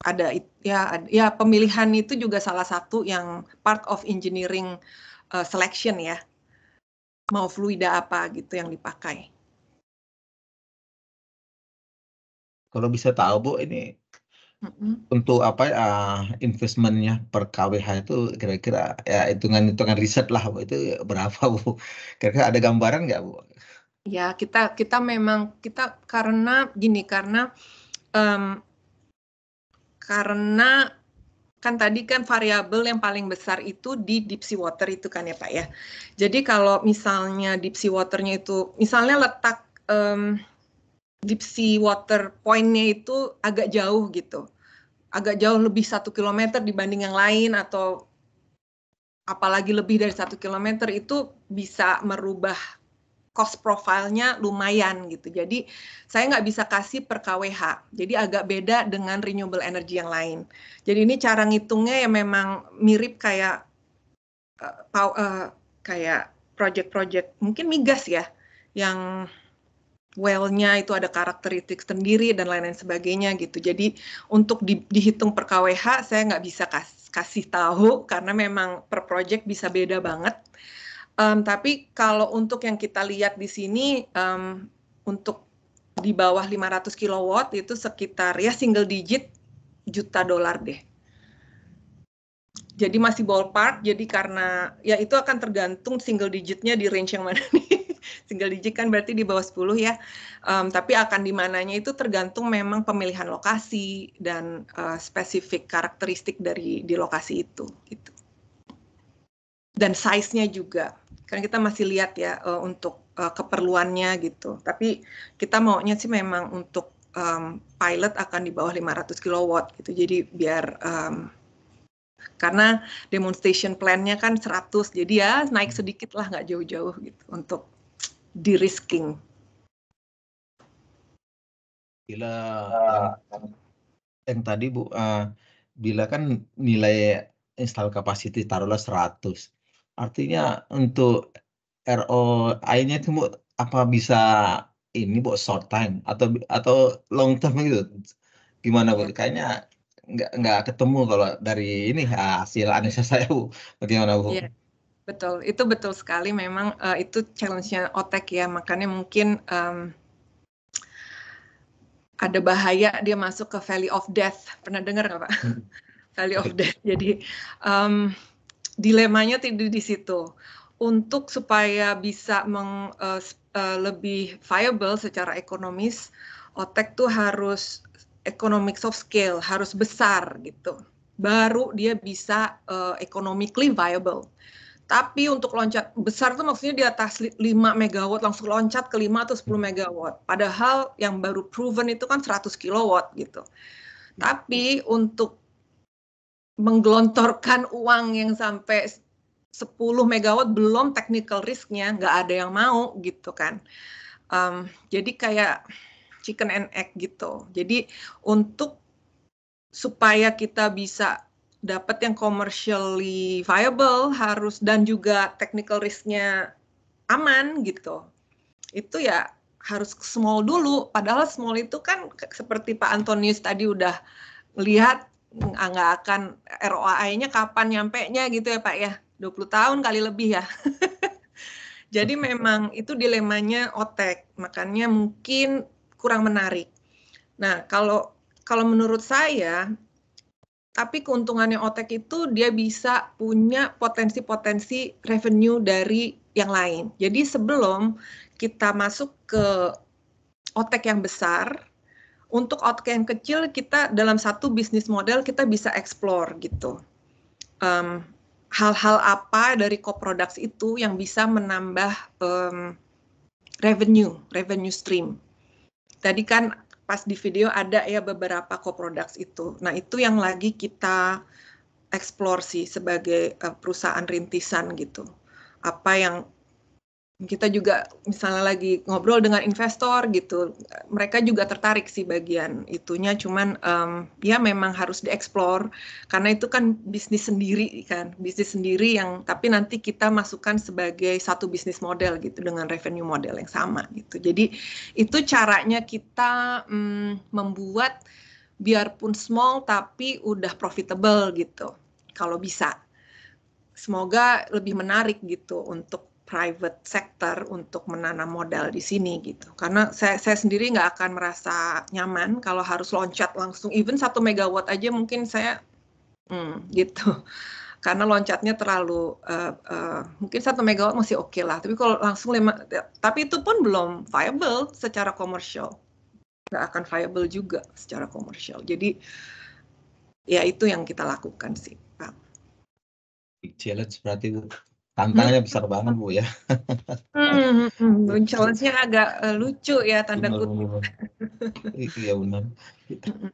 ada ya pemilihan itu juga salah satu yang part of engineering selection ya. Mau fluida apa gitu yang dipakai. Kalau bisa tahu Bu, ini untuk apa investmentnya per KWH itu kira-kira ya hitungan riset lah Bu, itu berapa Bu? Kira-kira ada gambaran nggak Bu? Ya kita memang karena Karena kan tadi kan variabel yang paling besar itu di deep sea water itu kan ya Pak ya. Jadi kalau misalnya deep sea waternya itu, misalnya letak deep sea water point-nya itu agak jauh gitu. Agak jauh lebih 1 kilometer dibanding yang lain, atau apalagi lebih dari 1 kilometer, itu bisa merubah cost profile-nya lumayan gitu. Jadi saya nggak bisa kasih per kWh. Jadi agak beda dengan renewable energy yang lain. Jadi ini cara ngitungnya ya memang mirip kayak kayak project-project mungkin migas ya, yang well-nya itu ada karakteristik sendiri dan lain-lain sebagainya gitu. Jadi untuk dihitung per kWh saya nggak bisa kasih tahu karena memang per project bisa beda banget. Tapi kalau untuk yang kita lihat di sini, untuk di bawah 500 kilowatt itu sekitar ya single digit juta dolar deh. Jadi masih ballpark, jadi karena ya itu akan tergantung single digitnya di range yang mana nih. Single digit kan berarti di bawah 10 ya. Tapi akan di mananya itu tergantung memang pemilihan lokasi dan spesifik karakteristik di lokasi itu gitu. Dan size-nya juga. Kan kita masih lihat ya untuk keperluannya gitu. Tapi kita maunya sih memang untuk pilot akan di bawah 500 kilowatt gitu. Jadi biar karena demonstration plan-nya kan 100, jadi ya naik sedikit lah, nggak jauh-jauh gitu untuk de-risking. Bila yang tadi Bu, bila kan nilai install capacity taruhlah 100. Artinya untuk ROI-nya itu Bu, apa bisa ini Bu short time atau long term gitu? Gimana Bu? Kayaknya nggak ketemu kalau dari ini hasil analisa saya Bu. Bagaimana Bu? Iya, betul. Itu betul sekali. Memang itu challenge-nya OTEC ya. Makanya mungkin ada bahaya dia masuk ke Valley of Death. Pernah dengar nggak Pak? Valley of Death. Jadi dilemanya tidak di situ. Untuk supaya bisa lebih viable secara ekonomis, OTEC tuh harus economics of scale, harus besar gitu. Baru dia bisa economically viable. Tapi untuk loncat besar tuh maksudnya di atas 5 megawatt langsung loncat ke 5 atau 10 megawatt. Padahal yang baru proven itu kan 100 kilowatt gitu. Tapi untuk menggelontorkan uang yang sampai 10 megawatt belum technical risk-nya, nggak ada yang mau gitu kan. Jadi kayak chicken and egg gitu. Jadi untuk supaya kita bisa dapat yang commercially viable harus, dan juga technical risk-nya aman gitu. Itu ya harus small dulu. Padahal small itu kan seperti Pak Antonius tadi udah lihat, nggak akan ROI-nya kapan nyampe-nya gitu ya Pak ya. 20 tahun kali lebih ya. Jadi memang itu dilemanya OTEC. Makanya mungkin kurang menarik. Nah, kalau menurut saya, tapi keuntungannya OTEC itu dia bisa punya potensi-potensi revenue dari yang lain. Jadi sebelum kita masuk ke OTEC yang besar, untuk OTEC yang kecil kita dalam satu bisnis model kita bisa explore gitu. Hal-hal apa dari co-products itu yang bisa menambah revenue stream. Tadi kan pas di video ada ya beberapa co-products itu. Nah, itu yang lagi kita explore sih sebagai perusahaan rintisan gitu. Apa yang kita juga misalnya lagi ngobrol dengan investor gitu, mereka juga tertarik sih bagian itunya, cuman ya memang harus dieksplor karena itu kan bisnis sendiri kan, bisnis sendiri yang tapi nanti kita masukkan sebagai satu bisnis model gitu dengan revenue model yang sama gitu. Jadi itu caranya kita membuat biarpun small tapi udah profitable gitu kalau bisa. Semoga lebih menarik gitu untuk private sector untuk menanam modal di sini gitu. Karena saya sendiri nggak akan merasa nyaman kalau harus loncat langsung, even 1 megawatt aja mungkin saya gitu. Karena loncatnya terlalu, mungkin 1 megawatt masih oke lah, tapi kalau langsung 5, tapi itu pun belum viable secara komersial. nggak akan viable juga secara komersial. Jadi ya itu yang kita lakukan sih, Pak. Big challenge berarti Bu. Tantangannya besar banget Bu ya. Challenge-nya agak lucu ya, tanda kutip. Iya benar.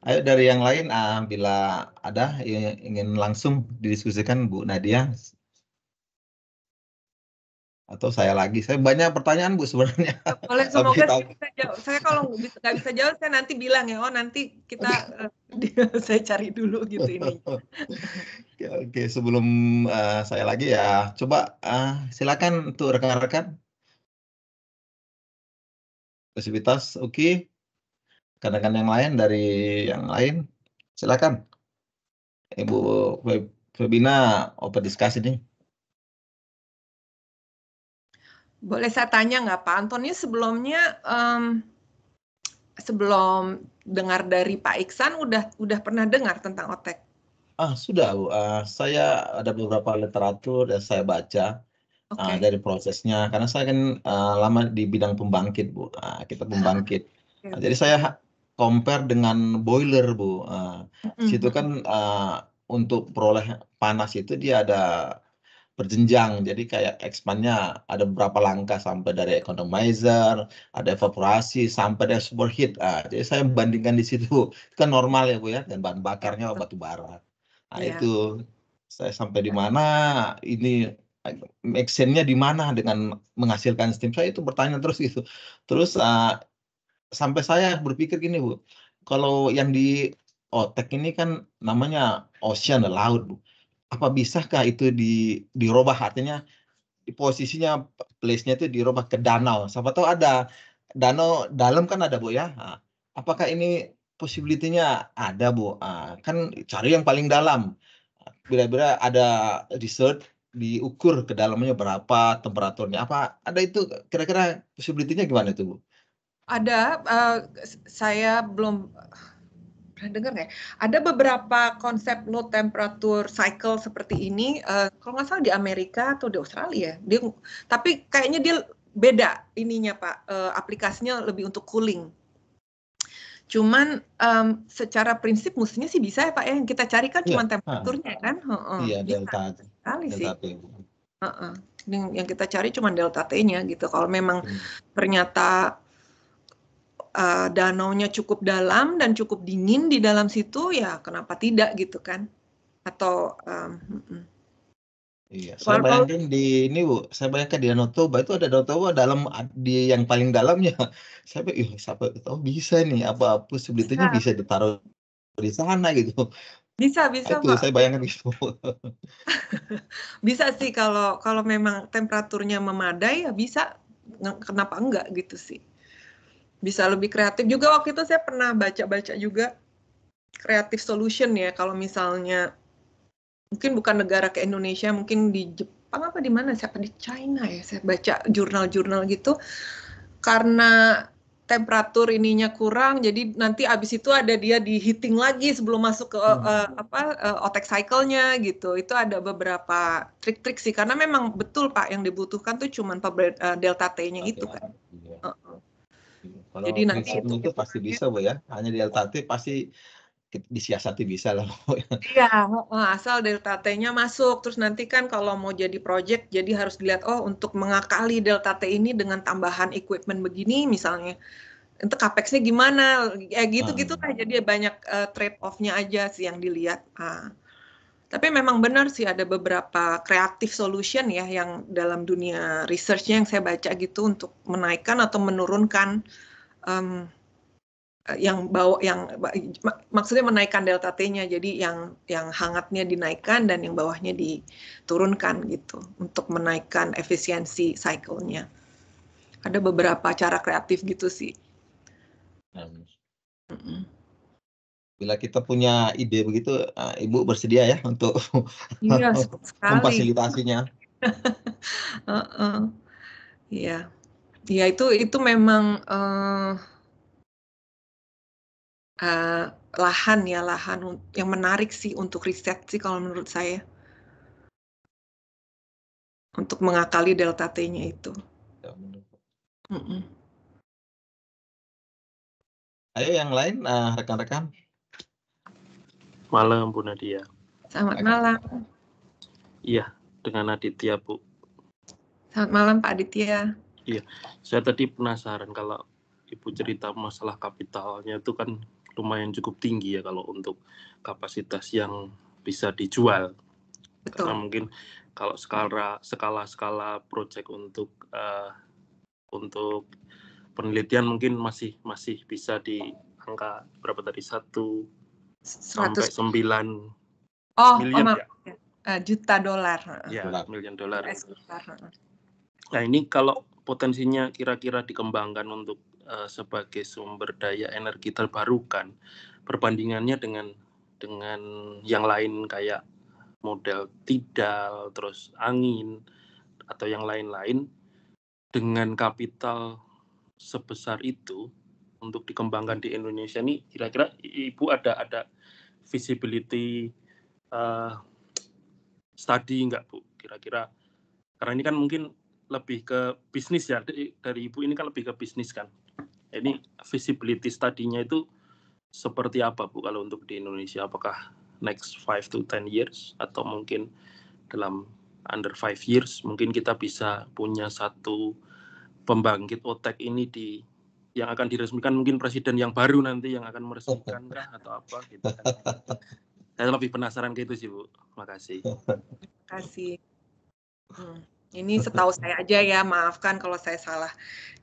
Ayo dari yang lain, bila ada yang ingin langsung didiskusikan Bu Nadia, atau saya lagi. Saya banyak pertanyaan Bu sebenarnya. Boleh, semoga saya bisa jawab. Saya kalau nggak bisa jawab, saya nanti bilang ya, oh nanti kita saya cari dulu gitu ini. Oke, sebelum saya lagi ya, coba silakan untuk rekan-rekan. Aktivitas, oke. Rekan-rekan yang lain dari yang lain, silakan. Ibu Febina, open diskusi nih. Boleh saya tanya nggak Pak Antoni, sebelumnya sebelum dengar dari Pak Iksan udah pernah dengar tentang OTEK? Sudah Bu. Saya ada beberapa literatur yang saya baca dari prosesnya, karena saya kan lama di bidang pembangkit Bu. Kita pembangkit. Jadi saya compare dengan boiler Bu. Situ kan untuk peroleh panas itu dia ada berjenjang, jadi kayak expand-nya ada beberapa langkah sampai dari economizer, ada evaporasi sampai dari superheat. Jadi saya membandingkan di situ, itu kan normal ya Bu ya, dan bahan bakarnya batu bara. Itu saya sampai di mana, ini make sense-nya di mana dengan menghasilkan steam. Saya itu bertanya terus gitu. Terus sampai saya berpikir gini Bu, kalau yang di OTEK ini kan namanya ocean, laut Bu. Apa bisakah itu dirubah, artinya di posisinya, place-nya itu dirubah ke danau. Siapa tahu ada danau dalam kan ada Bu ya. Apakah ini possibility-nya ada Bu? Kan cari yang paling dalam. Bila-bila ada research diukur ke dalamnya berapa temperaturnya. Apa ada itu, kira-kira possibility-nya gimana itu Bu? Ada, saya belum pernah dengar nggak? Ada beberapa konsep low temperature cycle seperti ini, kalau nggak salah di Amerika atau di Australia. Tapi kayaknya dia beda ininya Pak, aplikasinya lebih untuk cooling. Cuman secara prinsip mestinya sih bisa ya Pak ya, yang kita cari kan cuma temperaturnya kan. Iya, delta sekali sih. T. Yang kita cari cuma delta T-nya gitu. Kalau memang ternyata danaunya cukup dalam dan cukup dingin di dalam situ, ya kenapa tidak gitu kan? Atau iya, saya bayangkan di ini Bu, saya bayangkan di Danau Toba itu ada Danau Toba dalam, di yang paling dalamnya. Saya pikir, siapa tahu bisa nih, apa possibility-nya bisa ditaruh di sana gitu. Bisa Itu Pak. saya bayangkan gitu. Bisa sih kalau memang temperaturnya memadai ya bisa, kenapa enggak gitu sih. Bisa lebih kreatif juga. Waktu itu saya pernah baca-baca juga creative solution ya, kalau misalnya mungkin bukan negara ke Indonesia, mungkin di Jepang apa di mana, siapa di China ya, saya baca jurnal-jurnal gitu, karena temperatur ininya kurang, jadi nanti abis itu ada dia di heating lagi sebelum masuk ke OTEK cycle-nya gitu. Itu ada beberapa trik-trik sih, karena memang betul Pak yang dibutuhkan tuh cuma delta T-nya itu kan. Kalau jadi nanti itu pasti bisa Bu ya, hanya delta T pasti disiasati bisa lah. Iya, asal delta T-nya masuk. Terus nanti kan kalau mau jadi project, jadi harus dilihat, oh untuk mengakali delta T ini dengan tambahan equipment begini misalnya, untuk capex-nya gimana, gitu-gitu lah. Jadi banyak trade-off-nya aja sih yang dilihat. Tapi memang benar sih ada beberapa creative solution ya yang dalam dunia research-nya yang saya baca gitu untuk menaikkan atau menurunkan maksudnya menaikkan delta T-nya, jadi yang hangatnya dinaikkan dan yang bawahnya diturunkan gitu untuk menaikkan efisiensi cycle-nya. Ada beberapa cara kreatif gitu sih. Bila kita punya ide begitu, Ibu bersedia ya untuk memfasilitasinya. Iya, ya itu memang lahan yang menarik sih untuk riset sih kalau menurut saya, untuk mengakali delta T-nya itu. Ayo yang lain, rekan-rekan. Malam Bu Nadia. Selamat malam. Iya, dengan Aditya Bu. Selamat malam Pak Aditya. Iya, saya tadi penasaran kalau Ibu cerita masalah kapitalnya itu kan lumayan cukup tinggi ya kalau untuk kapasitas yang bisa dijual. Betul. Karena mungkin kalau skala proyek untuk penelitian mungkin masih bisa di angka berapa tadi 1 sampai 9 miliar ya? Juta dolar. Ya, miliar dolar. Sekitar. Nah ini kalau potensinya kira-kira dikembangkan untuk sebagai sumber daya energi terbarukan, perbandingannya dengan yang lain kayak model tidal, terus angin, atau yang lain-lain, dengan kapital sebesar itu untuk dikembangkan di Indonesia ini, kira-kira Ibu ada visibility study nggak Bu? Kira-kira, karena ini kan mungkin lebih ke bisnis ya, dari Ibu ini kan lebih ke bisnis kan. Ini visibility study-nya itu seperti apa Bu kalau untuk di Indonesia? Apakah next 5 to 10 years atau mungkin dalam under 5 years mungkin kita bisa punya satu pembangkit OTEK ini yang akan diresmikan, mungkin presiden yang baru nanti yang akan meresmikan kah atau apa gitu kan. Saya lebih penasaran gitu sih Bu. Makasih. Terima kasih. Ini setahu saya aja ya, maafkan kalau saya salah.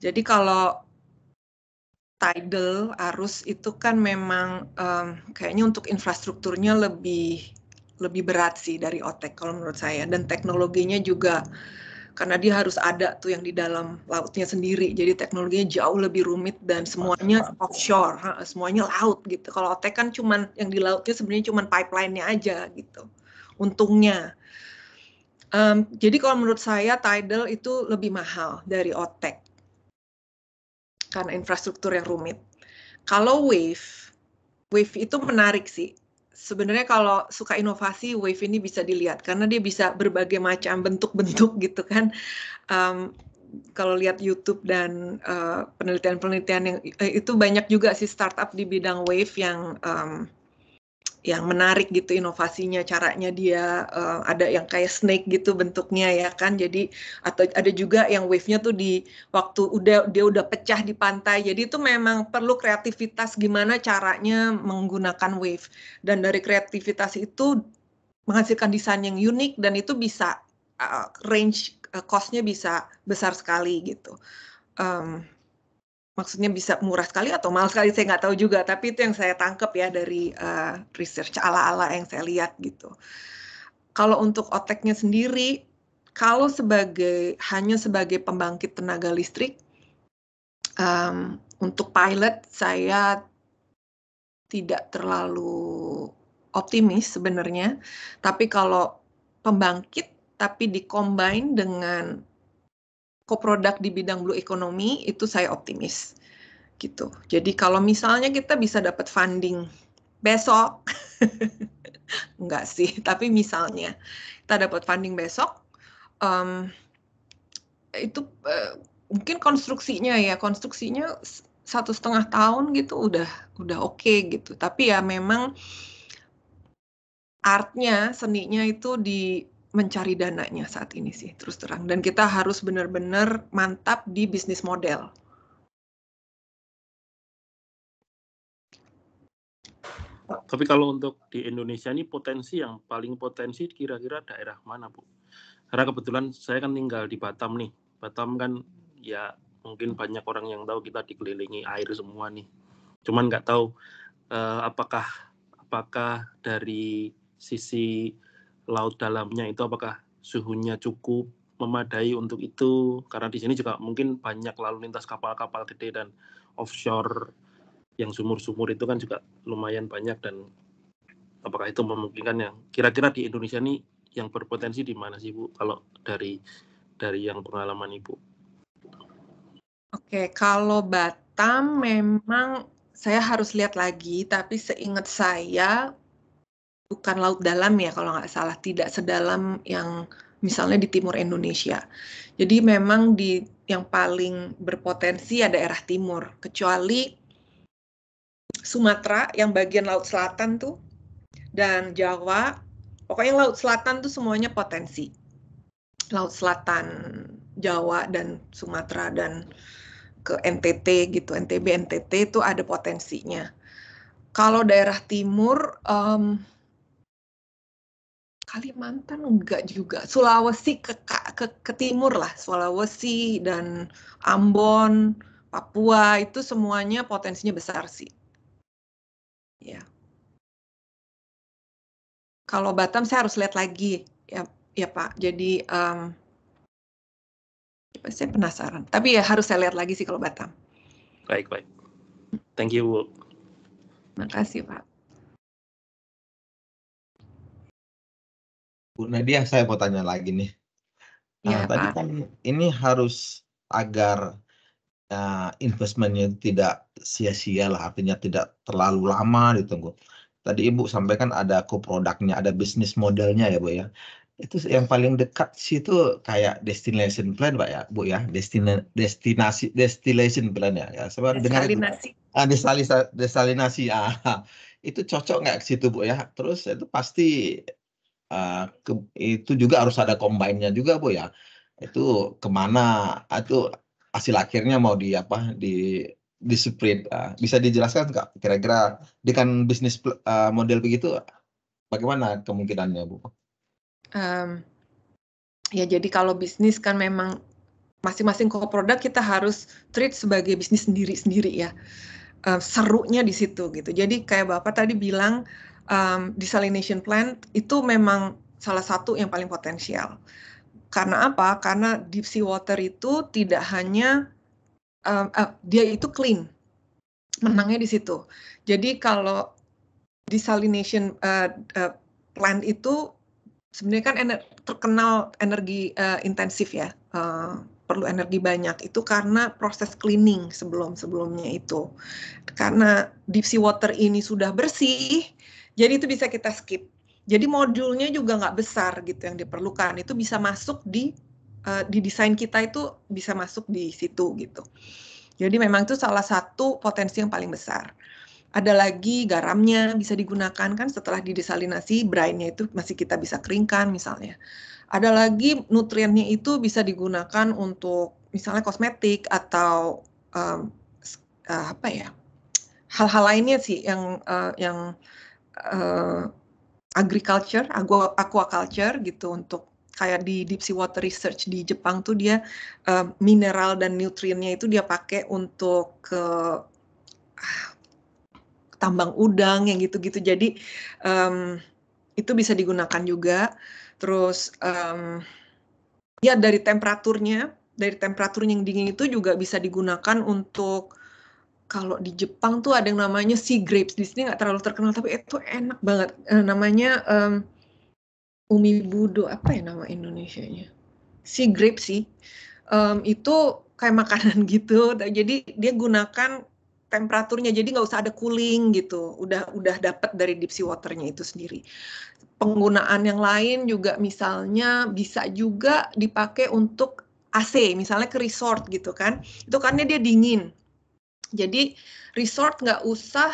Jadi kalau tidal arus itu kan memang kayaknya untuk infrastrukturnya lebih berat sih dari OTEK kalau menurut saya, dan teknologinya juga karena dia harus ada tuh yang di dalam lautnya sendiri, jadi teknologinya jauh lebih rumit dan semuanya offshore, semuanya laut gitu. Kalau OTEK kan cuman yang di lautnya sebenarnya cuman pipeline-nya aja gitu, untungnya. Jadi kalau menurut saya tidal itu lebih mahal dari OTEK karena infrastruktur yang rumit. Kalau wave itu menarik sih. Sebenarnya kalau suka inovasi, wave ini bisa dilihat karena dia bisa berbagai macam bentuk-bentuk gitu kan. Kalau lihat YouTube dan penelitian-penelitian yang itu banyak juga sih startup di bidang wave yang menarik gitu inovasinya, caranya dia ada yang kayak snake gitu bentuknya ya kan, jadi atau ada juga yang wave-nya tuh di waktu dia udah pecah di pantai, jadi itu memang perlu kreativitas gimana caranya menggunakan wave, dan dari kreativitas itu menghasilkan desain yang unik dan itu bisa range cost-nya bisa besar sekali gitu. Maksudnya bisa murah sekali atau mahal sekali, saya nggak tahu juga, tapi itu yang saya tangkap ya dari research ala-ala yang saya lihat gitu. Kalau untuk OTEK-nya sendiri, kalau hanya sebagai pembangkit tenaga listrik, untuk pilot saya tidak terlalu optimis sebenarnya, tapi kalau pembangkit tapi dikombin dengan co-product di bidang blue economy itu saya optimis gitu. Jadi kalau misalnya kita bisa dapat funding besok, enggak sih, tapi misalnya kita dapat funding besok, itu mungkin konstruksinya 1,5 tahun gitu udah oke gitu. Tapi ya memang artnya, seninya itu di mencari dananya saat ini sih, terus terang. Dan kita harus benar-benar mantap di bisnis model. Tapi kalau untuk di Indonesia ini potensi yang paling potensi kira-kira daerah mana Bu? Karena kebetulan saya kan tinggal di Batam nih. Batam kan ya mungkin banyak orang yang tahu kita dikelilingi air semua nih. Cuman nggak tahu apakah dari sisi laut dalamnya itu apakah suhunya cukup memadai untuk itu, karena di sini juga mungkin banyak lalu lintas kapal-kapal gede dan offshore yang sumur-sumur itu kan juga lumayan banyak, dan apakah itu memungkinkan yang kira-kira di Indonesia ini yang berpotensi di mana sih Bu kalau dari yang pengalaman Ibu? Oke, kalau Batam memang saya harus lihat lagi, tapi seingat saya bukan laut dalam ya kalau nggak salah, tidak sedalam yang misalnya di timur Indonesia. Jadi memang yang paling berpotensi ya daerah timur, kecuali Sumatera yang bagian laut selatan tuh, dan Jawa. Pokoknya laut selatan tuh semuanya potensi. Laut selatan Jawa dan Sumatera dan ke NTT gitu, NTB, NTT itu ada potensinya. Kalau daerah timur, Kalimantan enggak juga, Sulawesi ke timur lah, Sulawesi dan Ambon, Papua itu semuanya potensinya besar sih. Ya. Kalau Batam saya harus lihat lagi ya Pak. Jadi saya penasaran. Tapi ya harus saya lihat lagi sih kalau Batam. Baik. Thank you, Bu. Makasih Pak. Bu Nadia, saya mau tanya lagi nih. Ya, Tadi Pak. kan ini harus agar investmentnya tidak sia-sia lah, artinya tidak terlalu lama ditunggu. Tadi Ibu sampaikan ada co-produknya, ada bisnis modelnya ya Bu ya. Itu yang paling dekat situ kayak destination plan Pak ya Bu ya, destination plan ya. Saya dengar itu. Desalinasi. Itu cocok nggak ke situ Bu ya? Terus itu pasti itu juga harus ada combine-nya juga Bu ya. Itu kemana? Itu hasil akhirnya mau di spread. Bisa dijelaskan nggak kira-kira dengan bisnis model begitu bagaimana kemungkinannya Bu? Ya jadi kalau bisnis kan memang masing-masing co-product kita harus treat sebagai bisnis sendiri-sendiri ya. Serunya di situ gitu. Jadi kayak Bapak tadi bilang desalination plant itu memang salah satu yang paling potensial. Karena apa? Karena deep sea water itu tidak hanya dia itu clean. Menangnya di situ. Jadi kalau desalination plant itu sebenarnya kan terkenal energi intensif ya. Perlu energi banyak itu karena proses cleaning sebelumnya itu. Karena deep sea water ini sudah bersih, jadi itu bisa kita skip. Jadi modulnya juga nggak besar gitu yang diperlukan. Itu bisa masuk di desain kita itu bisa masuk di situ gitu. Jadi memang itu salah satu potensi yang paling besar. Ada lagi garamnya bisa digunakan kan setelah didesalinasi, brine-nya itu masih kita bisa keringkan misalnya. Ada lagi nutriennya itu bisa digunakan untuk misalnya kosmetik atau apa ya, hal-hal lainnya sih yang agriculture, aquaculture gitu untuk kayak di deep sea water research di Jepang tuh dia mineral dan nutriennya itu dia pakai untuk tambang udang yang gitu-gitu. Jadi itu bisa digunakan juga. Terus ya dari temperaturnya yang dingin itu juga bisa digunakan untuk kalau di Jepang tuh ada yang namanya sea grapes. Di sini nggak terlalu terkenal tapi itu enak banget. Namanya umibudo, apa ya nama Indonesianya? Sea grapes sih. Itu kayak makanan gitu. Jadi dia gunakan temperaturnya, jadi nggak usah ada cooling gitu. Udah dapat dari deep sea waternya itu sendiri. Penggunaan yang lain juga misalnya bisa juga dipakai untuk AC, misalnya ke resort gitu kan. Itu karena dia dingin. Jadi resort nggak usah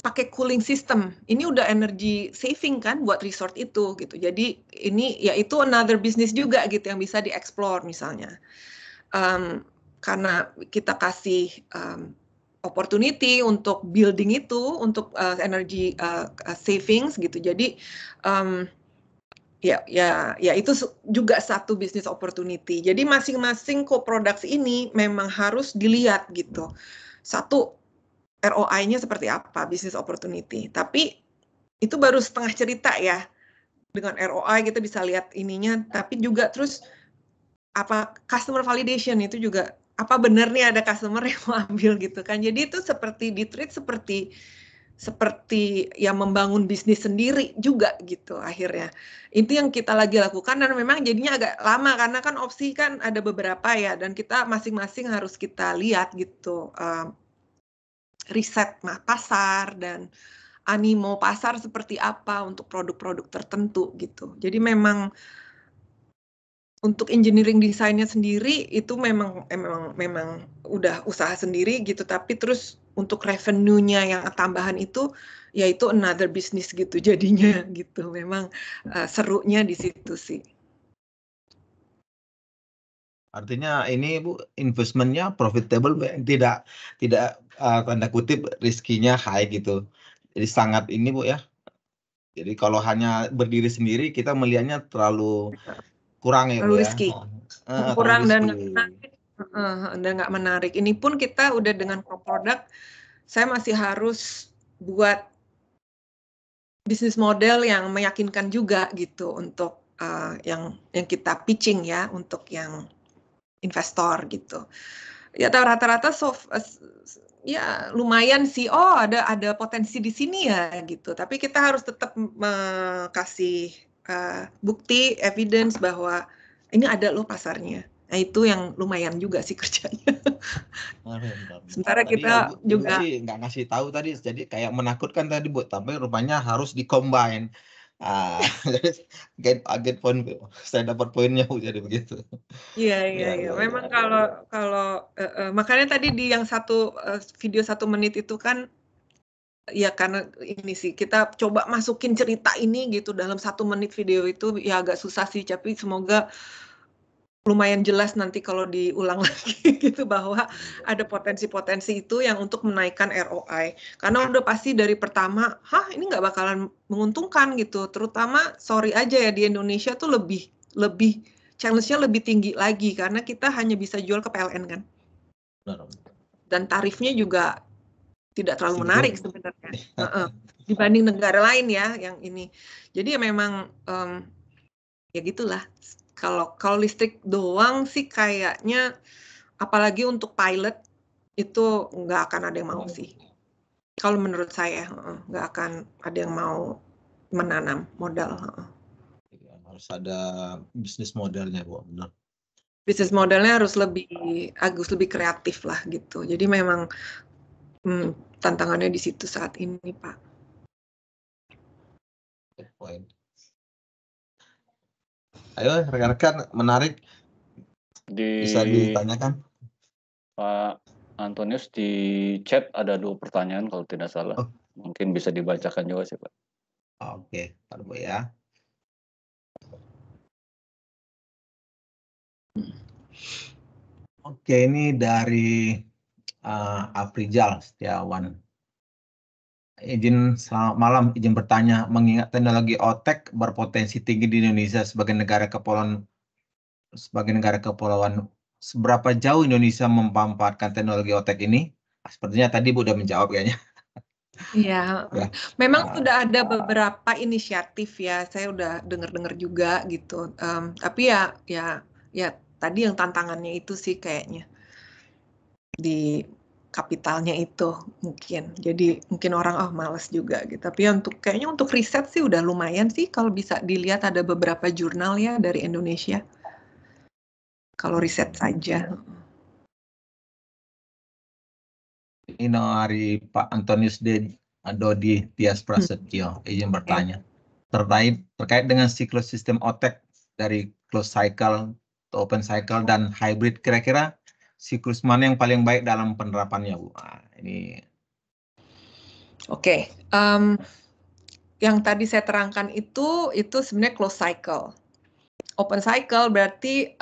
pakai cooling system. Ini udah energy saving kan buat resort itu gitu. Jadi ini ya itu another business juga gitu yang bisa dieksplor misalnya. Karena kita kasih opportunity untuk building itu untuk energy savings gitu. Jadi ya itu juga satu business opportunity. Jadi masing-masing co-products ini memang harus dilihat gitu. Satu ROI-nya seperti apa, business opportunity. Tapi itu baru setengah cerita ya. Dengan ROI kita bisa lihat ininya, tapi juga terus apa customer validation itu juga apa benar nih ada customer yang mau ambil gitu kan. Jadi itu seperti di-treat seperti yang membangun bisnis sendiri juga gitu akhirnya. Itu yang kita lagi lakukan dan memang jadinya agak lama karena kan opsi kan ada beberapa ya dan kita masing-masing harus kita lihat gitu. Riset pasar dan animo pasar seperti apa untuk produk-produk tertentu gitu. Jadi memang untuk engineering desainnya sendiri itu memang udah usaha sendiri gitu, tapi terus untuk revenue-nya yang tambahan itu, ya itu another business gitu jadinya gitu. Memang serunya di situ sih. Artinya ini Bu, investmentnya profitable, Bu. Tidak tanda kutip riskinya high gitu. Jadi sangat ini Bu ya. Jadi kalau hanya berdiri sendiri kita melihatnya terlalu kurang ya Bu Terlalu ya. risky. Terlalu Kurang dan risky. nggak menarik. Ini pun kita udah dengan produk, saya masih harus buat bisnis model yang meyakinkan juga gitu untuk yang kita pitching ya, untuk yang investor gitu. Ya rata-rata ya lumayan sih. Oh, ada potensi di sini ya gitu. Tapi kita harus tetap kasih bukti, evidence bahwa ini ada loh pasarnya. Nah, itu yang lumayan juga sih kerjanya. Sementara Tadi kita Bu juga sih nggak ngasih tahu tadi, jadi kayak menakutkan tadi Bu, tapi rupanya harus dikombine. Get point, saya dapat poinnya Bu, jadi begitu. Iya. Memang kalau makanya tadi di yang video 1 menit itu kan, ya karena ini sih kita coba masukin cerita ini gitu dalam 1 menit video itu, ya agak susah sih, tapi semoga lumayan jelas nanti kalau diulang lagi gitu, bahwa ada potensi-potensi itu yang untuk menaikkan ROI. Karena udah pasti dari pertama, ini nggak bakalan menguntungkan gitu. Terutama sorry aja ya, di Indonesia tuh lebih challenge-nya lebih tinggi lagi karena kita hanya bisa jual ke PLN kan. Dan tarifnya juga tidak terlalu menarik sebenarnya. Dibanding negara lain ya yang ini. Jadi ya memang ya gitulah. Kalau listrik doang sih kayaknya, apalagi untuk pilot itu nggak akan ada yang mau sih. Kalau menurut saya nggak akan ada yang mau menanam modal. Harus ada bisnis modelnya Bu, benar. Bisnis modelnya harus lebih kreatif lah gitu. Jadi memang tantangannya di situ saat ini Pak. Point. Ayo rekan-rekan, menarik, bisa ditanyakan. Pak Antonius, di chat ada 2 pertanyaan kalau tidak salah. Mungkin bisa dibacakan juga sih Pak. Oke, Pak Bu ya. Oke, ini dari Afrizal Setiawan. Selamat malam, izin bertanya, mengingat teknologi OTEK berpotensi tinggi di Indonesia sebagai negara kepulauan, seberapa jauh Indonesia memanfaatkan teknologi OTEK ini? Sepertinya tadi Bu udah menjawab kayaknya. Iya, memang sudah ada beberapa inisiatif ya, saya udah dengar juga gitu. Tapi ya tadi yang tantangannya itu sih kayaknya di kapitalnya itu mungkin. Jadi mungkin orang males juga gitu. Tapi kayaknya untuk riset sih udah lumayan sih, kalau bisa dilihat ada beberapa jurnal ya dari Indonesia. Kalau riset saja. Ini dari Pak Antonius Dodi Tias Prasetyo, izin bertanya. Terkait dengan siklus sistem OTEK dari closed cycle, open cycle, dan hybrid, kira-kira siklus mana yang paling baik dalam penerapannya, Bu? Ini. Oke, yang tadi saya terangkan itu sebenarnya closed cycle. Open cycle berarti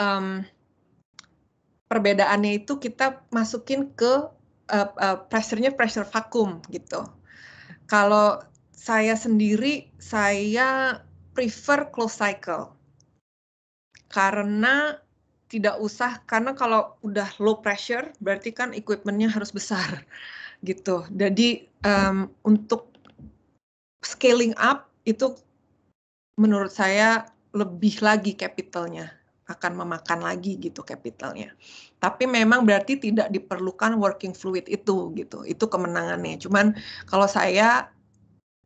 perbedaannya itu kita masukin ke pressure-nya pressure vakum gitu. Kalau saya sendiri, saya prefer closed cycle. Karena karena kalau udah low pressure, berarti kan equipment-nya harus besar gitu. Jadi untuk scaling up itu menurut saya lebih lagi capitalnya, akan memakan lagi gitu capitalnya. Tapi memang berarti tidak diperlukan working fluid itu gitu. Itu kemenangannya. Cuman kalau saya,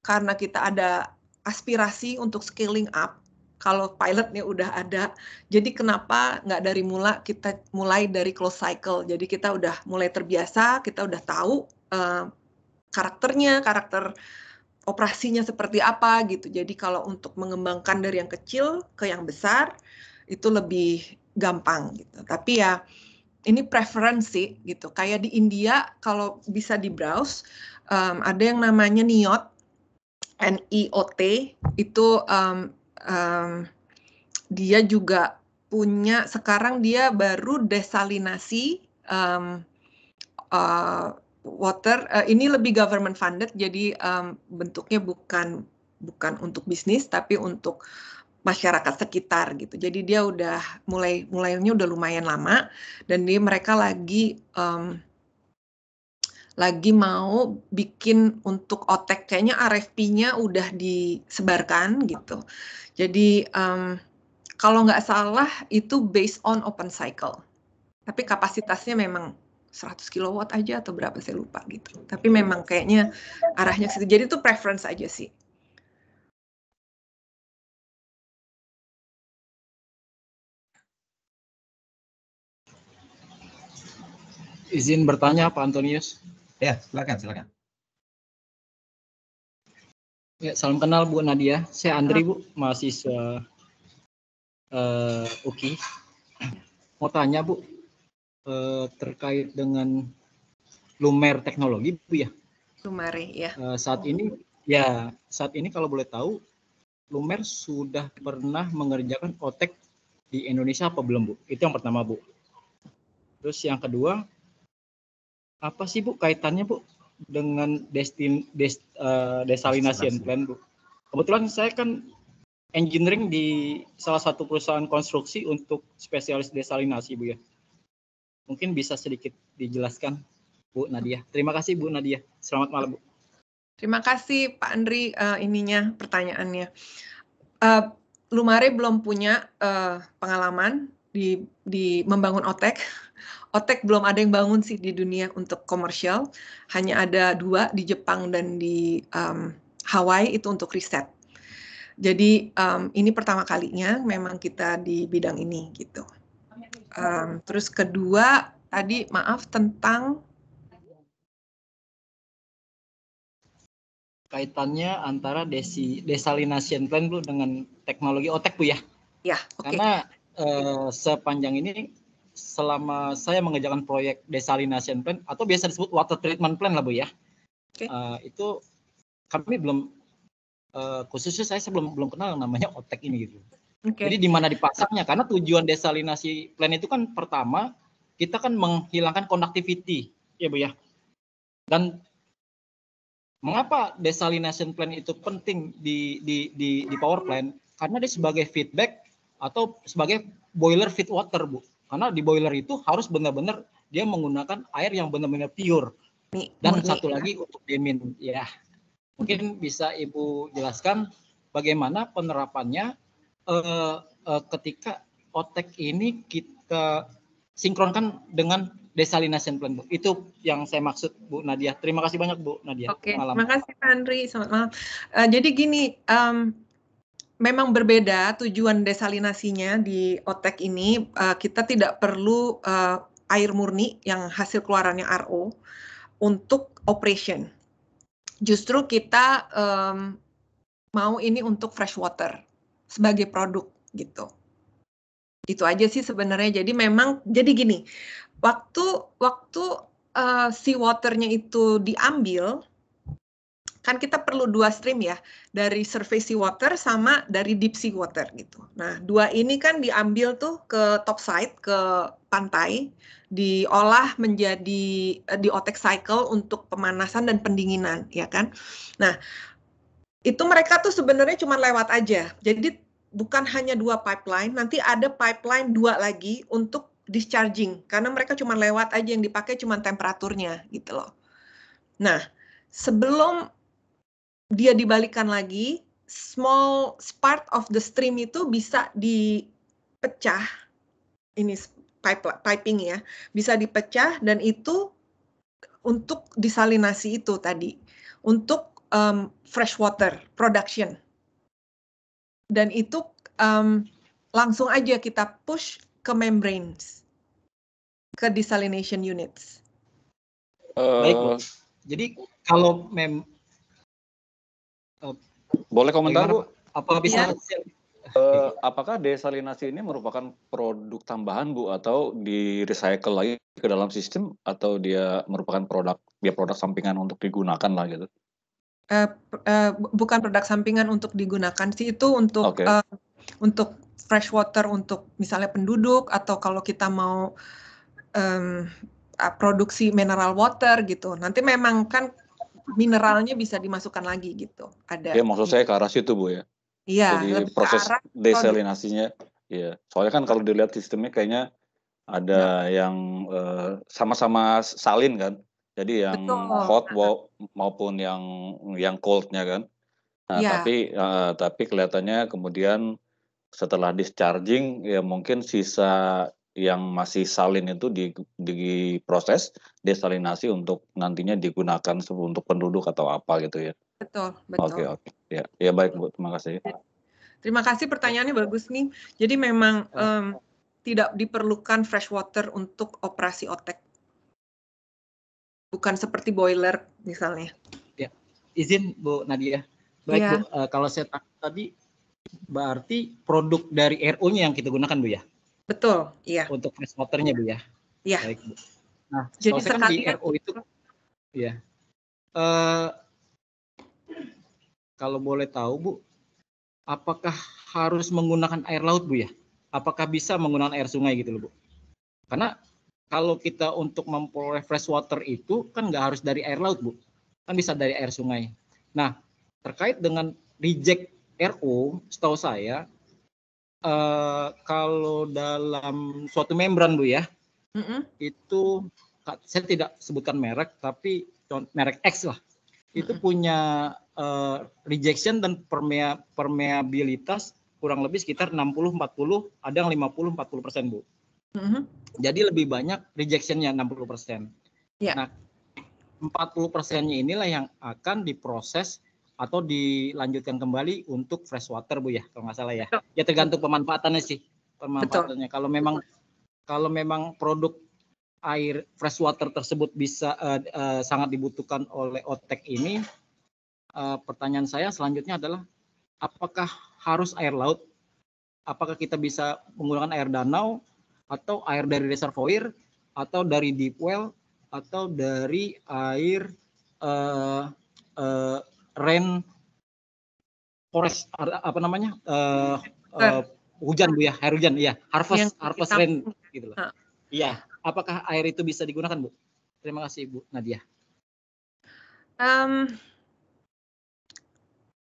karena kita ada aspirasi untuk scaling up, kalau pilotnya udah ada, jadi kenapa nggak dari kita mulai dari closed cycle. Jadi kita udah mulai terbiasa, kita udah tahu karakter operasinya seperti apa gitu. Jadi kalau untuk mengembangkan dari yang kecil ke yang besar itu lebih gampang gitu. Tapi ya ini preferensi gitu. Kayak di India kalau bisa di browse ada yang namanya NIOT, NIOT itu dia juga punya, sekarang dia baru desalinasi water. Ini lebih government funded, jadi bentuknya bukan untuk bisnis tapi untuk masyarakat sekitar gitu. Jadi dia udah mulainya udah lumayan lama, dan mereka lagi mau bikin untuk OTEK, kayaknya RFP-nya udah disebarkan gitu. Jadi kalau nggak salah itu based on open cycle, tapi kapasitasnya memang 100 kilowatt aja atau berapa saya lupa gitu. Tapi memang kayaknya arahnya ke situ. Jadi itu preference aja sih. Izin bertanya Pak Antonius. Ya, silakan. Ya, salam kenal Bu Nadia. Saya Andri Bu, mahasiswa UKI. Mau tanya Bu, terkait dengan Lumer teknologi Bu ya. Lumer ya. Saat ini kalau boleh tahu, Lumer sudah pernah mengerjakan OTEK di Indonesia apa belum Bu? Itu yang pertama Bu. Terus yang kedua, apa sih Bu kaitannya Bu dengan desalination plan Bu? Kebetulan saya kan engineering di salah satu perusahaan konstruksi untuk spesialis desalinasi Bu ya. Mungkin bisa sedikit dijelaskan Bu Nadia. Terima kasih Bu Nadia. Selamat malam Bu. Terima kasih Pak Andri pertanyaannya. Lumare belum punya pengalaman di membangun OTEK. OTEK belum ada yang bangun sih di dunia untuk komersial. Hanya ada 2 di Jepang dan di Hawaii, itu untuk riset. Jadi ini pertama kalinya memang kita di bidang ini gitu. Terus kedua tadi maaf tentang kaitannya antara desalination plan Bu dengan teknologi OTEK Bu ya. Ya, oke. Karena sepanjang ini selama saya mengerjakan proyek desalination plan atau biasa disebut water treatment plan lah Bu ya. Okay. Itu kami belum khususnya saya belum kenal namanya OTEK ini gitu. Okay. Jadi di mana dipasangnya, karena tujuan desalinasi plan itu kan pertama kita kan menghilangkan conductivity ya Bu ya. Dan mengapa desalination plan itu penting di power plant? Karena dia sebagai feedback atau sebagai boiler feed water Bu. Karena di boiler itu harus benar-benar dia menggunakan air yang benar-benar pure. Dan satu lagi untuk demin ya. Mungkin bisa Ibu jelaskan bagaimana penerapannya ketika OTEK ini kita sinkronkan dengan desalination plan Bu. Itu yang saya maksud Bu Nadia. Terima kasih banyak Bu Nadia. Oke, terima kasih Pak Andri. Selamat malam. Jadi gini, memang berbeda tujuan desalinasinya di OTEK ini. Kita tidak perlu air murni yang hasil keluarannya RO untuk operation. Justru kita mau ini untuk fresh water sebagai produk gitu. Itu aja sih sebenarnya. Jadi memang jadi gini, waktu sea waternya itu diambil, kan kita perlu 2 stream ya, dari surface sea water sama dari deep sea water gitu. Nah, 2 ini kan diambil tuh ke topside, ke pantai, diolah menjadi di OTEK cycle untuk pemanasan dan pendinginan, ya kan? Nah, itu mereka tuh sebenarnya cuma lewat aja. Jadi bukan hanya 2 pipeline, nanti ada pipeline 2 lagi untuk discharging, karena mereka cuma lewat aja, yang dipakai cuma temperaturnya gitu loh. Nah, sebelum dia dibalikan lagi, small part of the stream itu bisa dipecah, ini piping ya, bisa dipecah, dan itu untuk desalinasi itu tadi, untuk fresh water production. Dan itu langsung aja kita push ke membranes, ke desalination units. Baik Bu. Jadi kalau boleh komentar Bu? Apa bisa Apakah desalinasi ini merupakan produk tambahan, Bu, atau di recycle lagi ke dalam sistem, atau dia merupakan produk sampingan untuk digunakan lah gitu? Bukan produk sampingan untuk digunakan sih, itu untuk untuk fresh water untuk misalnya penduduk, atau kalau kita mau produksi mineral water gitu. Nanti memang kan mineralnya bisa dimasukkan lagi gitu. Ada. Ya, maksud saya ke arah situ, Bu, ya. Iya, jadi proses desalinasinya, ya. Soalnya kan kalau dilihat sistemnya kayaknya ada yang sama-sama salin kan. Jadi yang hot maupun yang coldnya kan. Nah, tapi kelihatannya kemudian setelah discharging ya mungkin sisa yang masih salin itu diproses desalinasi untuk nantinya digunakan untuk penduduk atau apa gitu ya. Betul. Oke. Ya baik, Bu, terima kasih. Terima kasih, pertanyaannya bagus nih. Jadi memang tidak diperlukan fresh water untuk operasi OTEK. Bukan seperti boiler misalnya. Ya, izin Bu Nadia. Baik Bu, kalau saya tadi berarti produk dari RO-nya yang kita gunakan Bu ya? Betul, iya. Untuk fresh water-nya Bu ya? Iya. Baik Bu. Nah, jadi kan di RO itu, ya. Kalau boleh tahu Bu, apakah harus menggunakan air laut Bu ya? Apakah bisa menggunakan air sungai gitu loh Bu? Karena kalau kita untuk memperoleh fresh water itu kan nggak harus dari air laut Bu, kan bisa dari air sungai. Nah, terkait dengan reject RO, setahu saya kalau dalam suatu membran Bu ya, itu saya tidak sebutkan merek, tapi merek X lah, itu punya rejection dan permeabilitas kurang lebih sekitar 60-40, ada yang 50-40% Bu. Jadi lebih banyak rejectionnya 60%. Nah, 40%-nya inilah yang akan diproses atau dilanjutkan kembali untuk fresh water Bu ya, kalau nggak salah ya. Ya tergantung pemanfaatannya sih. Pemanfaatannya. Kalau memang produk air fresh water tersebut bisa sangat dibutuhkan oleh OTEK ini, pertanyaan saya selanjutnya adalah apakah harus air laut? Apakah kita bisa menggunakan air danau atau air dari reservoir atau dari deep well atau dari air rain forest, apa namanya, hujan Bu ya, air hujan ya, harvest rain gitu loh. Iya, apakah air itu bisa digunakan Bu? Terima kasih Bu Nadia.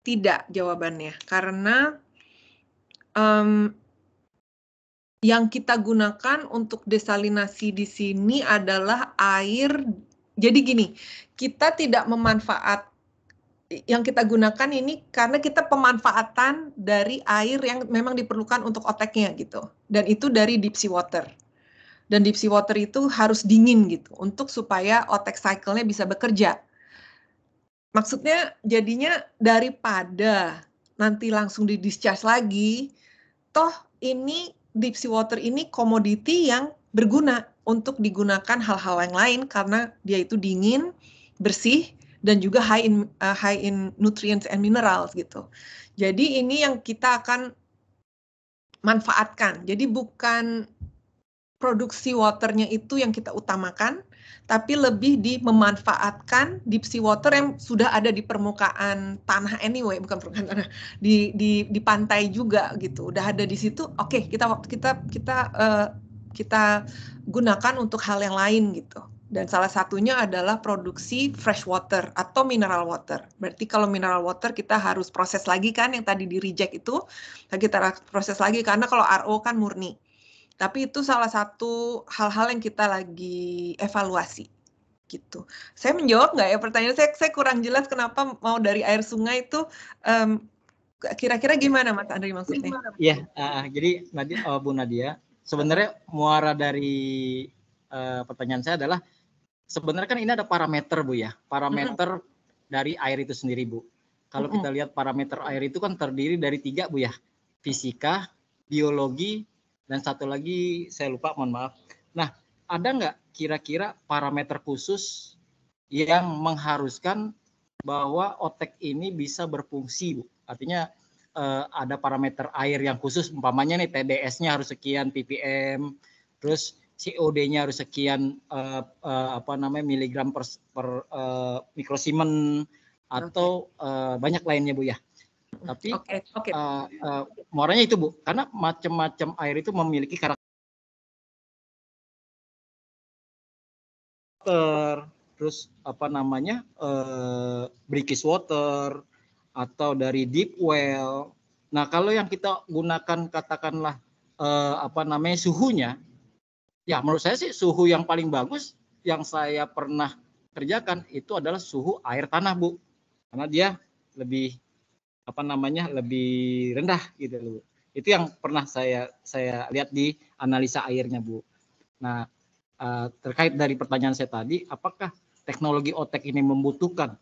Tidak jawabannya, karena yang kita gunakan untuk desalinasi di sini adalah air. Jadi gini, kita tidak memanfaat yang kita gunakan ini karena kita pemanfaatan dari air yang memang diperlukan untuk OTEK-nya gitu. Dan itu dari deep sea water. Dan deep sea water itu harus dingin gitu untuk supaya OTEK cycle-nya bisa bekerja. Maksudnya jadinya daripada nanti langsung di-discharge lagi, toh ini deep sea water ini komoditi yang berguna untuk digunakan hal-hal yang lain karena dia itu dingin, bersih, dan juga high in nutrients and minerals gitu. Jadi ini yang kita akan manfaatkan. Jadi bukan produksi waternya itu yang kita utamakan, tapi lebih di memanfaatkan deep sea water yang sudah ada di permukaan tanah anyway, bukan permukaan tanah, di pantai juga gitu. Udah ada di situ. Oke, kita gunakan untuk hal yang lain gitu. Dan salah satunya adalah produksi fresh water atau mineral water. Berarti kalau mineral water kita harus proses lagi kan, yang tadi di reject itu, kita proses lagi karena kalau RO kan murni. Tapi itu salah satu hal-hal yang kita lagi evaluasi gitu. Saya menjawab nggak ya pertanyaan? Saya kurang jelas kenapa mau dari air sungai itu. Kira-kira gimana Mas Andri maksudnya? Iya, jadi Bu Nadia, sebenarnya muara dari pertanyaan saya adalah sebenarnya kan ini ada parameter Bu ya, parameter dari air itu sendiri Bu. Kalau kita lihat parameter air itu kan terdiri dari 3 Bu ya, fisika, biologi, dan satu lagi saya lupa, mohon maaf. Nah, ada nggak kira-kira parameter khusus yang mengharuskan bahwa OTEK ini bisa berfungsi Bu? Artinya ada parameter air yang khusus, umpamanya nih TDS-nya harus sekian ppm, terus COD-nya harus sekian miligram per mikrosimen atau banyak lainnya Bu ya. Tapi muaranya itu Bu, karena macam-macam air itu memiliki karakter, terus brackish water atau dari deep well. Nah kalau yang kita gunakan katakanlah suhunya, ya menurut saya sih suhu yang paling bagus yang saya pernah kerjakan itu adalah suhu air tanah Bu, karena dia lebih lebih rendah gitu loh. Itu yang pernah saya lihat di analisa airnya Bu. Nah terkait dari pertanyaan saya tadi, apakah teknologi OTEK ini membutuhkan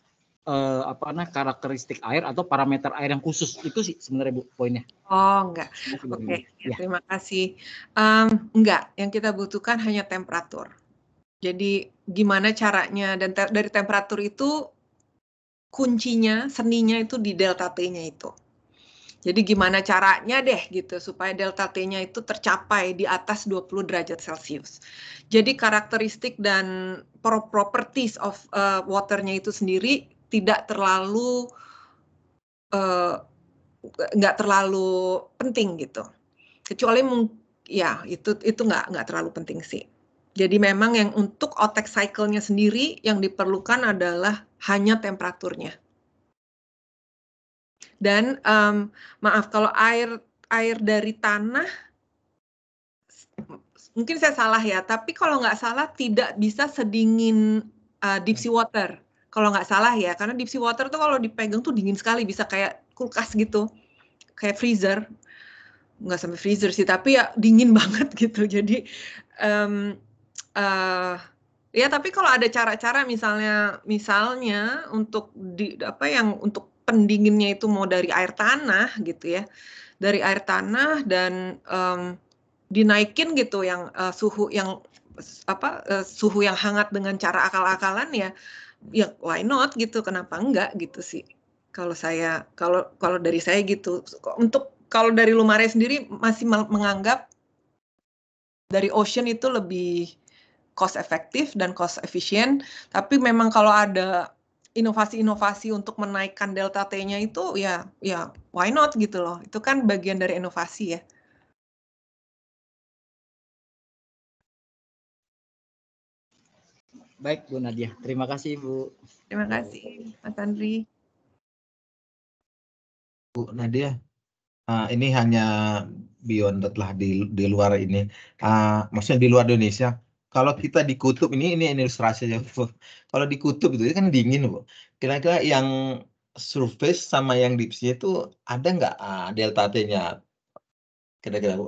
karakteristik air atau parameter air yang khusus? Itu sih sebenarnya Bu poinnya. Oh enggak, oke. Ya, terima kasih. Enggak, yang kita butuhkan hanya temperatur. Jadi gimana caranya, dan dari temperatur itu kuncinya, seninya itu di delta T-nya itu. Jadi gimana caranya deh gitu supaya delta T-nya itu tercapai di atas 20 derajat Celcius. Jadi karakteristik dan properties of waternya itu sendiri tidak terlalu nggak terlalu penting gitu. Kecuali ya itu nggak terlalu penting sih. Jadi memang yang untuk OTEK cycle-nya sendiri yang diperlukan adalah hanya temperaturnya. Dan maaf kalau air dari tanah, mungkin saya salah ya, tapi kalau nggak salah tidak bisa sedingin deep sea water. Kalau nggak salah ya, karena deep sea water tuh kalau dipegang tuh dingin sekali, bisa kayak kulkas gitu, kayak freezer. Nggak sampai freezer sih, tapi ya dingin banget gitu. Jadi ya tapi kalau ada cara-cara misalnya untuk untuk pendinginnya itu mau dari air tanah gitu ya, dari air tanah dan dinaikin gitu yang suhu yang suhu yang hangat dengan cara akal-akalan ya why not gitu, kenapa enggak gitu sih. Kalau dari saya gitu. Untuk kalau dari Lumare sendiri masih menganggap dari ocean itu lebih cost efektif dan cost efisien, tapi memang kalau ada inovasi-inovasi untuk menaikkan delta T-nya itu ya why not gitu loh. Itu kan bagian dari inovasi ya. Baik Bu Nadia, terima kasih Bu. Terima kasih Mas Andri. Bu Nadia, ini hanya beyond lah di luar ini, maksudnya di luar Indonesia. Kalau kita di kutub ini ilustrasinya, kalau di kutub itu kan dingin Bu. Kira-kira yang surface sama yang deep sea itu ada nggak delta T-nya? Kira-kira Bu?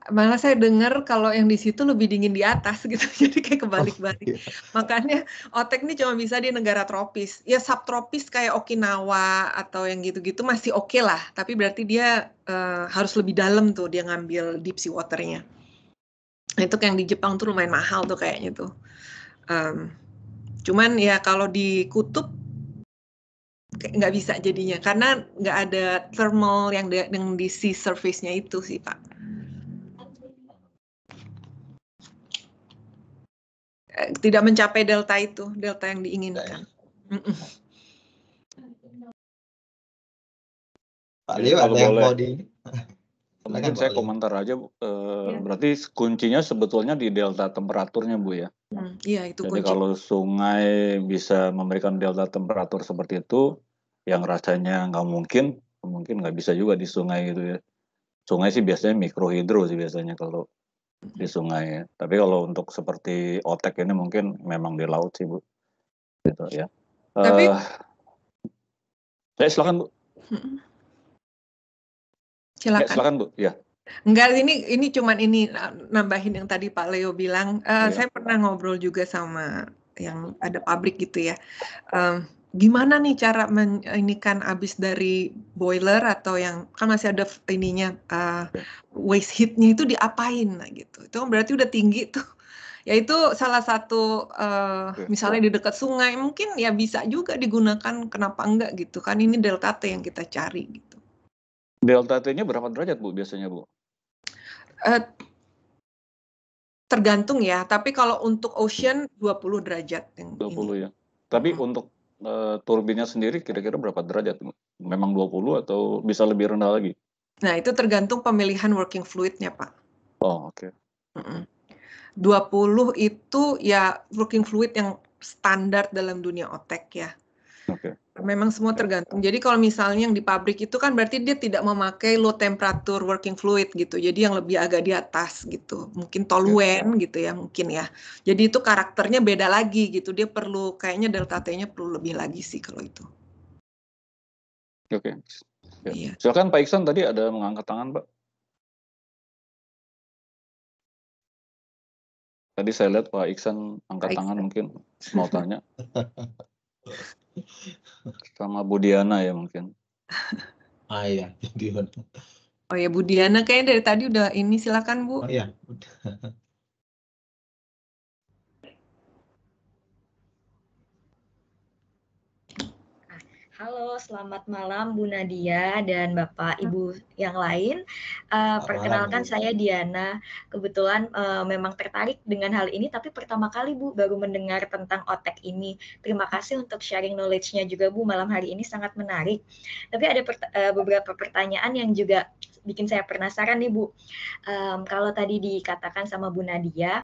Malah saya dengar kalau yang di situ lebih dingin di atas gitu, jadi kayak kebalik-balik. Makanya OTEK ini cuma bisa di negara tropis. Ya subtropis kayak Okinawa atau yang gitu-gitu masih oke lah, tapi berarti dia harus lebih dalam tuh dia ngambil deep sea water-nya. Itu yang di Jepang tuh lumayan mahal tuh kayaknya tuh. Cuman ya kalau di kutub nggak bisa jadinya, karena nggak ada thermal yang di sea surface-nya itu sih Pak. Tidak mencapai delta yang diinginkan. Pak Leo ada yang mau di... Mungkin saya komentar aja Bu. Berarti kuncinya sebetulnya di delta temperaturnya Bu ya. Iya itu Jadi kunci. kalau sungai bisa memberikan delta temperatur seperti itu, yang rasanya mungkin nggak bisa juga di sungai gitu ya. Sungai sih biasanya mikrohidro sih biasanya kalau di sungai. Tapi kalau untuk seperti OTEK ini mungkin memang di laut sih Bu. Gitu ya. Tapi silakan Bu. Silakan Bu. Ya. Enggak, ini cuman nambahin yang tadi Pak Leo bilang. Saya pernah ngobrol juga sama yang ada pabrik gitu ya. Gimana nih cara kan habis dari boiler atau yang kan masih ada ininya waste heat-nya itu diapain gitu. Itu berarti udah tinggi tuh. Ya itu salah satu misalnya di dekat sungai mungkin ya bisa juga digunakan, kenapa enggak gitu kan, ini delta T yang kita cari gitu. Delta T-nya berapa derajat, Bu, biasanya, Bu? Tergantung ya, tapi kalau untuk ocean 20 derajat. 20 ya. Tapi untuk turbinnya sendiri kira-kira berapa derajat? Memang 20 atau bisa lebih rendah lagi? Nah, itu tergantung pemilihan working fluidnya, Pak. Oh, oke. 20 itu ya working fluid yang standar dalam dunia OTEC ya. Oke. Memang semua tergantung. Jadi kalau misalnya yang di pabrik itu kan berarti dia tidak memakai low temperature working fluid gitu. Jadi yang lebih agak di atas gitu. Mungkin toluen gitu ya mungkin ya. Jadi itu karakternya beda lagi gitu. Dia perlu kayaknya delta T-nya perlu lebih lagi sih kalau itu. Oke. Ya. Iya. Silakan Pak Iksan, tadi ada mengangkat tangan, Pak. Tadi saya lihat Pak Iksan angkat tangan, mungkin mau tanya. Sama Bu Diana ya mungkin. Iya, Dion. Oh ya, Bu Diana kayaknya dari tadi udah ini, silakan Bu. Oh iya. Halo, selamat malam Bu Nadia dan Bapak Ibu yang lain. Perkenalkan saya Diana. Kebetulan memang tertarik dengan hal ini, tapi pertama kali Bu baru mendengar tentang OTEC ini. Terima kasih untuk sharing knowledge-nya juga Bu malam hari ini, sangat menarik. Tapi ada beberapa pertanyaan yang juga bikin saya penasaran nih Bu. Kalau tadi dikatakan sama Bu Nadia,